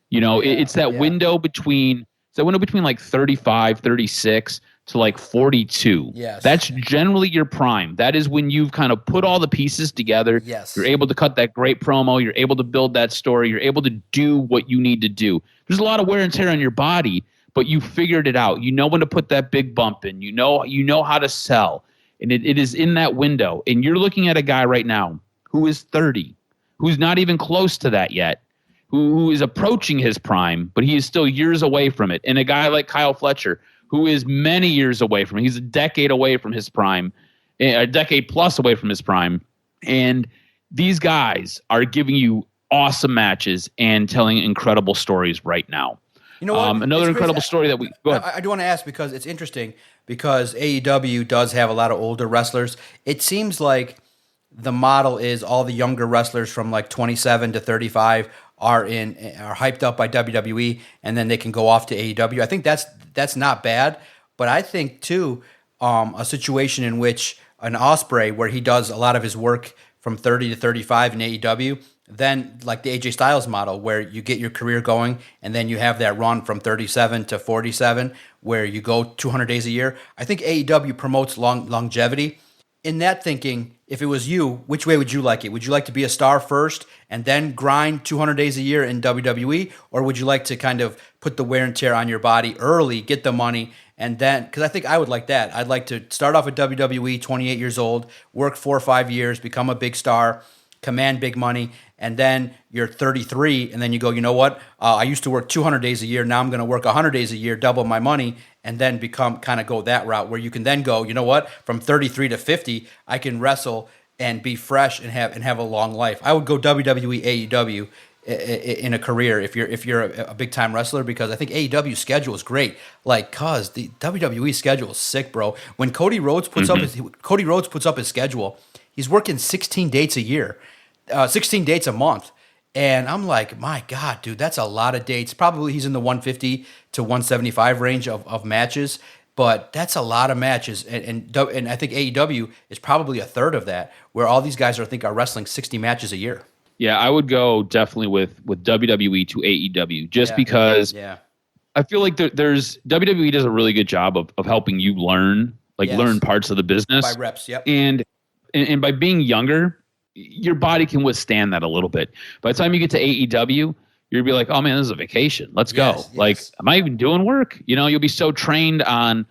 You know, it's that window between like 35, 36 to like 42. Yes. That's generally your prime. That is when you've kind of put all the pieces together. Yes. You're able to cut that great promo. You're able to build that story. You're able to do what you need to do. There's a lot of wear and tear on your body, but you figured it out. You know when to put that big bump in. You know how to sell. And it is in that window. And you're looking at a guy right now who is 30, who's not even close to that yet, who is approaching his prime, but he is still years away from it. And a guy like Kyle Fletcher, who is many years away from it. He's a decade away from his prime, a decade plus away from his prime. And these guys are giving you awesome matches and telling incredible stories right now. You know what? Another incredible story that we go ahead. I do want to ask because it's interesting because AEW does have a lot of older wrestlers. It seems like the model is all the younger wrestlers from like 27 to 35 are hyped up by WWE, and then they can go off to AEW. I think that's not bad, but I think too a situation in which an Ospreay, where he does a lot of his work from 30 to 35 in AEW, then like the AJ Styles model, where you get your career going, and then you have that run from 37 to 47, where you go 200 days a year. I think AEW promotes longevity. In that thinking, if it was you, which way would you like it? Would you like to be a star first and then grind 200 days a year in WWE? Or would you like to kind of put the wear and tear on your body early, get the money, and then, because I think I would like that. I'd like to start off at WWE, 28 years old, work 4 or 5 years, become a big star, command big money, and then you're 33, and then you go, you know what? I used to work 200 days a year. Now I'm going to work 100 days a year, double my money, and then go that route where you can then go, you know what? From 33 to 50, I can wrestle and be fresh and have a long life. I would go WWE, AEW in a career if you're a big time wrestler, because I think AEW's schedule is great. Like, cause the WWE schedule is sick, bro. When Cody Rhodes puts up his schedule, he's working 16 dates a year. 16 dates a month. And I'm like, my God, dude, that's a lot of dates. Probably he's in the 150 to 175 range of matches, but that's a lot of matches. And I think AEW is probably a third of that, where all these guys are wrestling 60 matches a year. Yeah, I would go definitely with WWE to AEW just because I feel like there's WWE does a really good job of helping you learn parts of the business. By reps, yep. And by being younger, your body can withstand that a little bit. By the time you get to AEW, you'll be like, oh man, this is a vacation. Let's go. Yes. Like, am I even doing work? You know, you'll be so trained on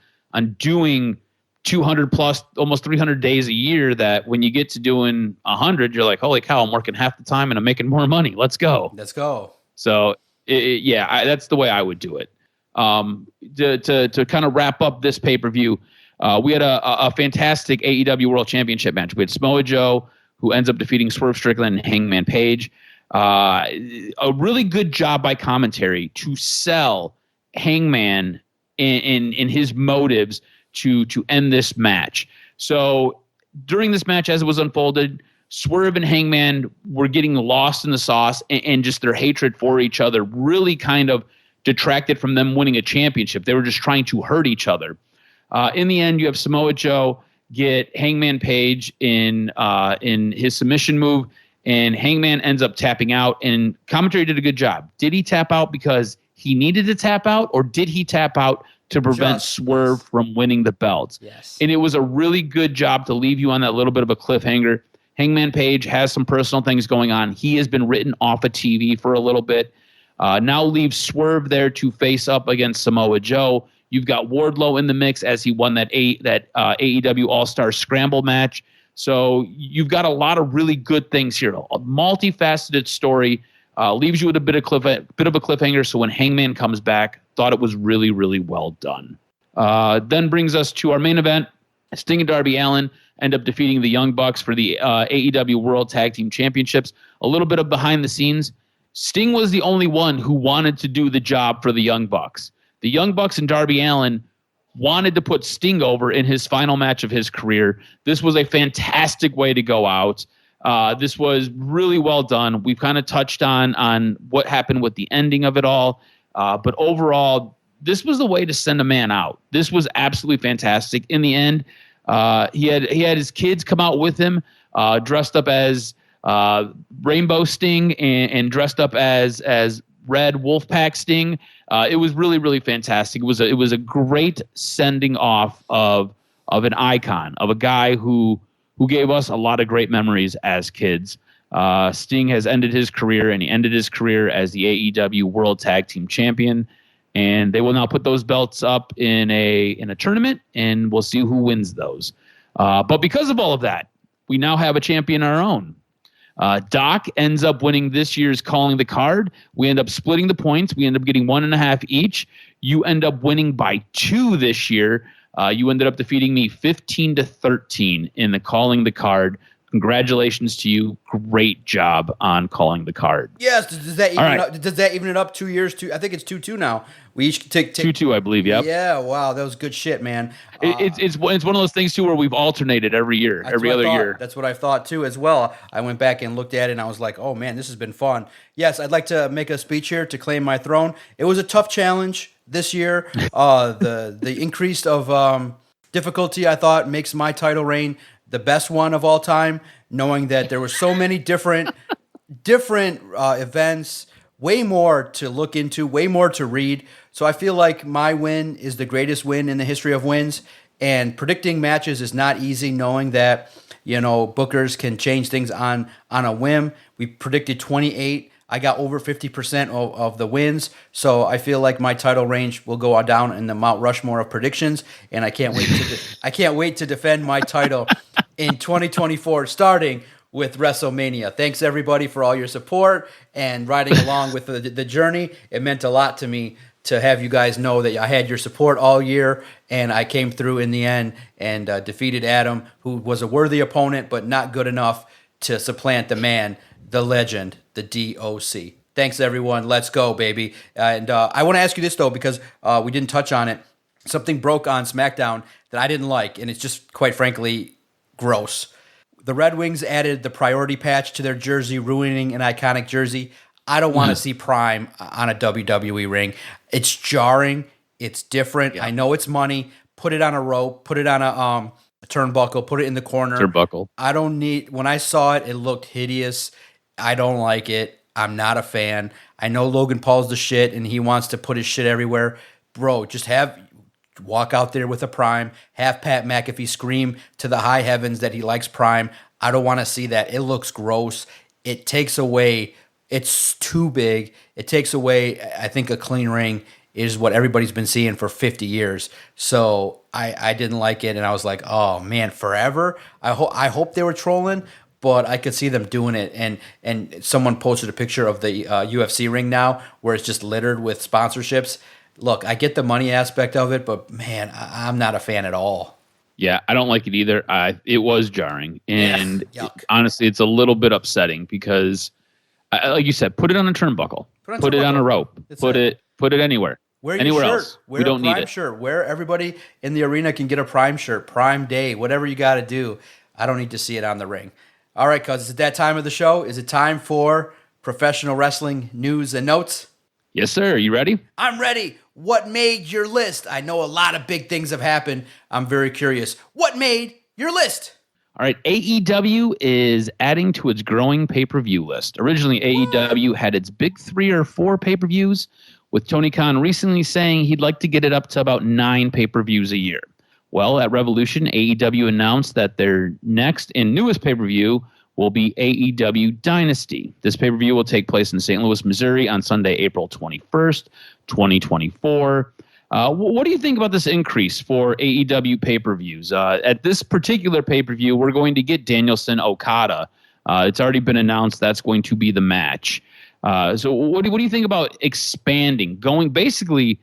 doing 200 plus, almost 300 days a year that when you get to doing 100, you're like, holy cow, I'm working half the time and I'm making more money. Let's go. Let's go. So, that's the way I would do it. To kind of wrap up this pay-per-view, we had a fantastic AEW World Championship match. We had Samoa Joe, who ends up defeating Swerve Strickland and Hangman Page. A really good job by commentary to sell Hangman in his motives to end this match. So during this match, as it was unfolded, Swerve and Hangman were getting lost in the sauce, and just their hatred for each other really kind of detracted from them winning a championship. They were just trying to hurt each other. In the end, you have Samoa Joe get Hangman Page in his submission move, and Hangman ends up tapping out, and commentary did a good job. Did he tap out because he needed to tap out, or did he tap out to prevent Swerve from winning the belts? Yes. And it was a really good job to leave you on that little bit of a cliffhanger. Hangman Page has some personal things going on. He has been written off of TV for a little bit. Now leaves Swerve there to face up against Samoa Joe. You've got Wardlow in the mix as he won that AEW All-Star Scramble match. So you've got a lot of really good things here. A multifaceted story, leaves you with a bit of a cliffhanger. So when Hangman comes back, thought it was really, really well done. Then brings us to our main event. Sting and Darby Allin end up defeating the Young Bucks for the AEW World Tag Team Championships. A little bit of behind the scenes. Sting was the only one who wanted to do the job for the Young Bucks. The Young Bucks and Darby Allin wanted to put Sting over in his final match of his career. This was a fantastic way to go out. This was really well done. We've kind of touched on what happened with the ending of it all. But overall, this was the way to send a man out. This was absolutely fantastic. In the end, he had his kids come out with him, dressed up as Rainbow Sting and dressed up as Red Wolfpack Sting. It was really, really fantastic. It was a great sending off of an icon, of a guy who gave us a lot of great memories as kids. Sting has ended his career, and he ended his career as the AEW World Tag Team Champion. And they will now put those belts up in a tournament, and we'll see who wins those. But because of all of that, we now have a champion of our own. Doc ends up winning this year's Calling the Card. We end up splitting the points. We end up getting 1.5 each. You end up winning by 2 this year. You ended up defeating me 15-13 in the Calling the Card. Congratulations to you. Great job on Calling the Card. Yes. Does that even it up 2 years? I think it's 2-2 now. We each take 2-2, I believe. Yep. Yeah. Wow. That was good shit, man. It's one of those things too where we've alternated every year, every other year. That's what I thought too as well. I went back and looked at it and I was like, oh man, this has been fun. Yes, I'd like to make a speech here to claim my throne. It was a tough challenge this year. The increase of difficulty, I thought, makes my title reign the best one of all time, knowing that there were so many different events, way more to look into, way more to read. So I feel like my win is the greatest win in the history of wins. And predicting matches is not easy, knowing that, bookers can change things on a whim. We predicted 28. I got over 50% of the wins. So I feel like my title range will go down in the Mount Rushmore of predictions. And I can't wait to defend my title in 2024, starting with WrestleMania. Thanks everybody for all your support and riding along with the journey. It meant a lot to me to have you guys know that I had your support all year, and I came through in the end and defeated Adam, who was a worthy opponent, but not good enough to supplant the man, the legend, the DOC. Thanks, everyone. Let's go, baby. And I want to ask you this, though, because we didn't touch on it. Something broke on SmackDown that I didn't like, and it's just, quite frankly, gross. The Red Wings added the priority patch to their jersey, ruining an iconic jersey. I don't want to see Prime on a WWE ring. It's jarring. It's different. Yeah. I know it's money. Put it on a rope. Put it on a turnbuckle. Put it in the corner. Turnbuckle. I don't need. When I saw it, it looked hideous. I don't like it. I'm not a fan. I know Logan Paul's the shit, and he wants to put his shit everywhere. Bro, just walk out there with a Prime. Have Pat McAfee scream to the high heavens that he likes Prime. I don't want to see that. It looks gross. It takes away. It's too big. It takes away, I think, a clean ring is what everybody's been seeing for 50 years. So I didn't like it, and I was like, oh, man, forever? I hope they were trolling, but I could see them doing it. And someone posted a picture of the UFC ring now where it's just littered with sponsorships. look, I get the money aspect of it, but man, I'm not a fan at all. Yeah, I don't like it either. It was jarring, and Yuck. honestly, it's a little bit upsetting because, like you said, put it on a turnbuckle, put it on a rope, put it anywhere, Wear your anywhere shirt. else. Wear We don't a need Prime it. shirt. Where everybody in the arena can get a Prime shirt, Prime Day, whatever you got to do. I don't need to see it on the ring. All right, cuz, is it that time of the show? Is it time for professional wrestling news and notes? Yes, sir. You ready? I'm ready. What made your list? I know a lot of big things have happened. I'm very curious. What made your list? All right, AEW is adding to its growing pay-per-view list. Originally, AEW had its big 3 or 4 pay-per-views, with Tony Khan recently saying he'd like to get it up to about 9 pay-per-views a year. Well, at Revolution, AEW announced that their next and newest pay-per-view will be AEW Dynasty. This pay-per-view will take place in St. Louis, Missouri on Sunday, April 21st, 2024. What do you think about this increase for AEW pay-per-views? At this particular pay-per-view, we're going to get Danielson Okada. It's already been announced that's going to be the match. So what do you think about expanding, going basically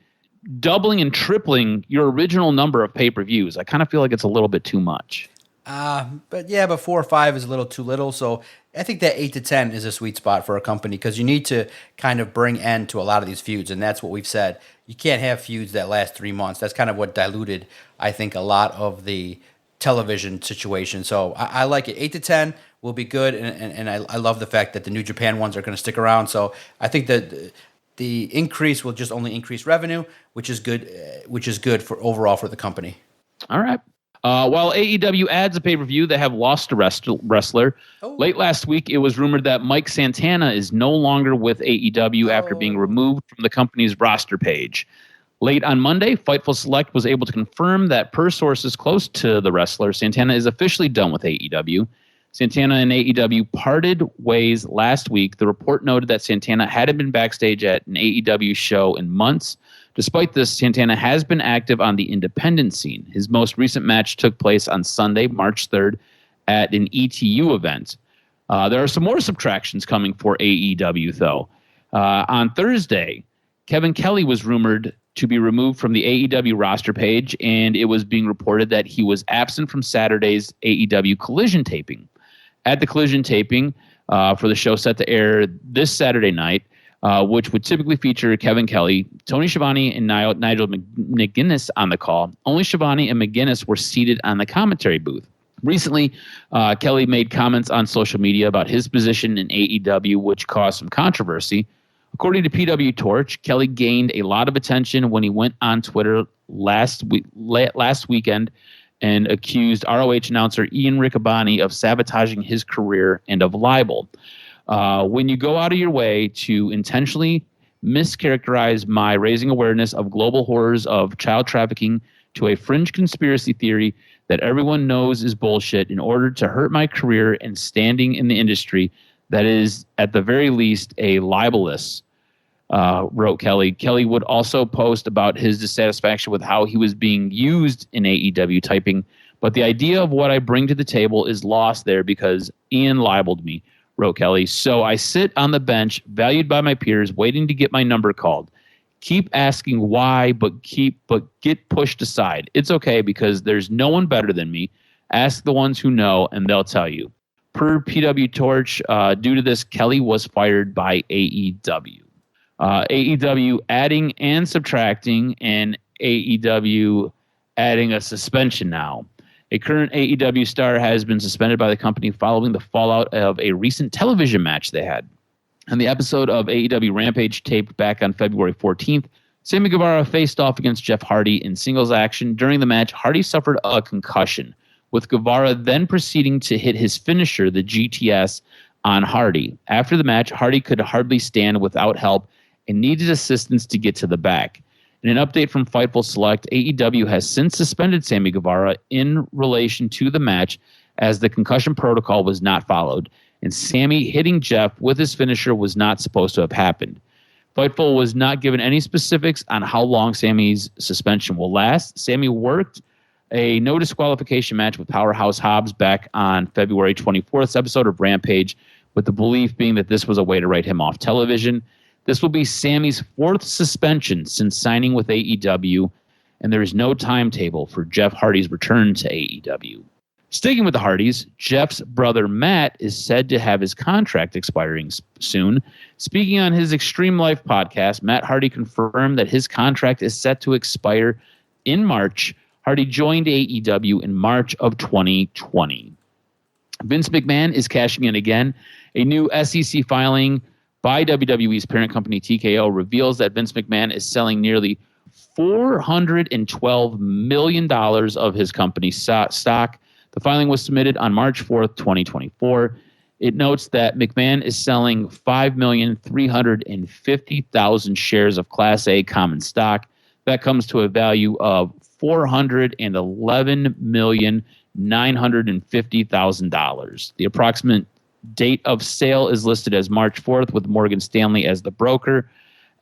doubling and tripling your original number of pay-per-views? I kind of feel like it's a little bit too much. But 4 or 5 is a little too little. So I think that 8 to 10 is a sweet spot for a company because you need to kind of bring end to a lot of these feuds. And that's what we've said. You can't have feuds that last 3 months. That's kind of what diluted, I think, a lot of the television situation. So I like it. 8 to 10 will be good. And I love the fact that the New Japan ones are going to stick around. So I think that the increase will just only increase revenue, which is good for overall for the company. All right. While AEW adds a pay-per-view, they have lost a wrestler. Late last week, it was rumored that Mike Santana is no longer with AEW after being removed from the company's roster page. Late on Monday, Fightful Select was able to confirm that per sources close to the wrestler, Santana is officially done with AEW. Santana and AEW parted ways last week. The report noted that Santana hadn't been backstage at an AEW show in months. Despite this, Santana has been active on the independent scene. His most recent match took place on Sunday, March 3rd, at an ETU event. There are some more subtractions coming for AEW, though. On Thursday, Kevin Kelly was rumored to be removed from the AEW roster page, and it was being reported that he was absent from Saturday's AEW Collision taping. At the Collision taping for the show set to air this Saturday night, which would typically feature Kevin Kelly, Tony Schiavone, and Nigel McGuinness on the call. Only Schiavone and McGuinness were seated on the commentary booth. Recently, Kelly made comments on social media about his position in AEW, which caused some controversy. According to PW Torch, Kelly gained a lot of attention when he went on Twitter last weekend and accused ROH announcer Ian Riccaboni of sabotaging his career and of libel. When you go out of your way to intentionally mischaracterize my raising awareness of global horrors of child trafficking to a fringe conspiracy theory that everyone knows is bullshit in order to hurt my career and standing in the industry, that is, at the very least, a libelous, wrote Kelly. Kelly would also post about his dissatisfaction with how he was being used in AEW typing, but the idea of what I bring to the table is lost there because Ian libeled me, wrote Kelly. So I sit on the bench, valued by my peers, waiting to get my number called. Keep asking why, but get pushed aside. It's okay because there's no one better than me. Ask the ones who know, and they'll tell you. Per PW Torch, due to this, Kelly was fired by AEW. AEW adding and subtracting, and AEW adding a suspension now. A current AEW star has been suspended by the company following the fallout of a recent television match they had. On the episode of AEW Rampage taped back on February 14th, Sammy Guevara faced off against Jeff Hardy in singles action. During the match, Hardy suffered a concussion, with Guevara then proceeding to hit his finisher, the GTS, on Hardy. After the match, Hardy could hardly stand without help and needed assistance to get to the back. In an update from Fightful Select, AEW has since suspended Sammy Guevara in relation to the match as the concussion protocol was not followed, and Sammy hitting Jeff with his finisher was not supposed to have happened. Fightful was not given any specifics on how long Sammy's suspension will last. Sammy worked a no disqualification match with Powerhouse Hobbs back on February 24th episode of Rampage, with the belief being that this was a way to write him off television. This will be Sammy's 4th suspension since signing with AEW, and there is no timetable for Jeff Hardy's return to AEW. Sticking with the Hardys, Jeff's brother Matt is said to have his contract expiring soon. Speaking on his Extreme Life podcast, Matt Hardy confirmed that his contract is set to expire in March. Hardy joined AEW in March of 2020. Vince McMahon is cashing in again. A new SEC filing by WWE's parent company TKO reveals that Vince McMahon is selling nearly $412 million of his company's stock. The filing was submitted on March 4th, 2024. It notes that McMahon is selling 5,350,000 shares of Class A common stock. That comes to a value of $411,950,000. The approximate date of sale is listed as March 4th, with Morgan Stanley as the broker.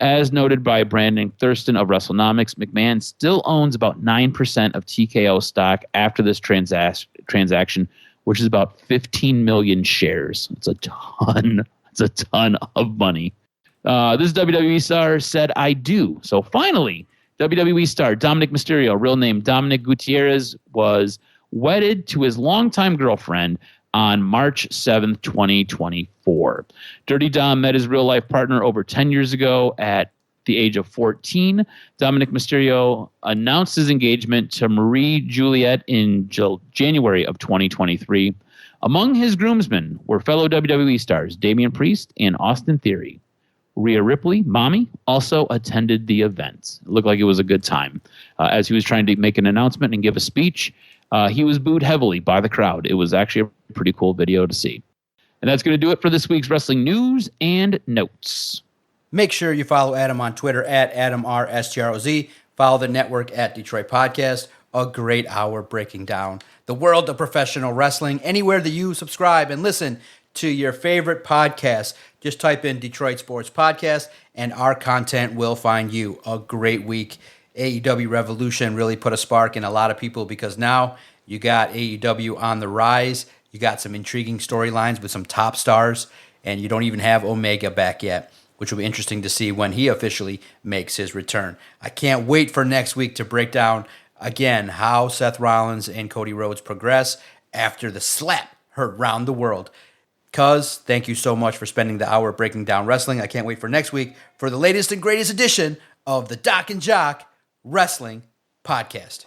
As noted by Brandon Thurston of WrestleNomics, McMahon still owns about 9% of TKO stock after this transaction, which is about 15 million shares. It's a ton. It's a ton of money. This WWE star said, "I do." So finally, WWE star Dominic Mysterio, real name Dominic Gutierrez, was wedded to his longtime girlfriend on March 7th, 2024. Dirty Dom met his real-life partner over 10 years ago at the age of 14. Dominic Mysterio announced his engagement to Marie Juliet in January of 2023. Among his groomsmen were fellow WWE stars Damian Priest and Austin Theory. Rhea Ripley, Mommy, also attended the event. It looked like it was a good time. As he was trying to make an announcement and give a speech, he was booed heavily by the crowd. It was actually a pretty cool video to see. And that's going to do it for this week's wrestling news and notes. Make sure you follow Adam on Twitter at AdamRSTROZ. Follow the network at Detroit Podcast. A great hour breaking down the world of professional wrestling anywhere that you subscribe and listen to your favorite podcast. Just type in Detroit Sports Podcast and our content will find you. A great week. AEW Revolution really put a spark in a lot of people because now you got AEW on the rise. You got some intriguing storylines with some top stars, and you don't even have Omega back yet, which will be interesting to see when he officially makes his return. I can't wait for next week to break down, again, how Seth Rollins and Cody Rhodes progress after the slap heard round the world. Cuz, thank you so much for spending the hour breaking down wrestling. I can't wait for next week for the latest and greatest edition of the Doc and Jock Wrestling Podcast.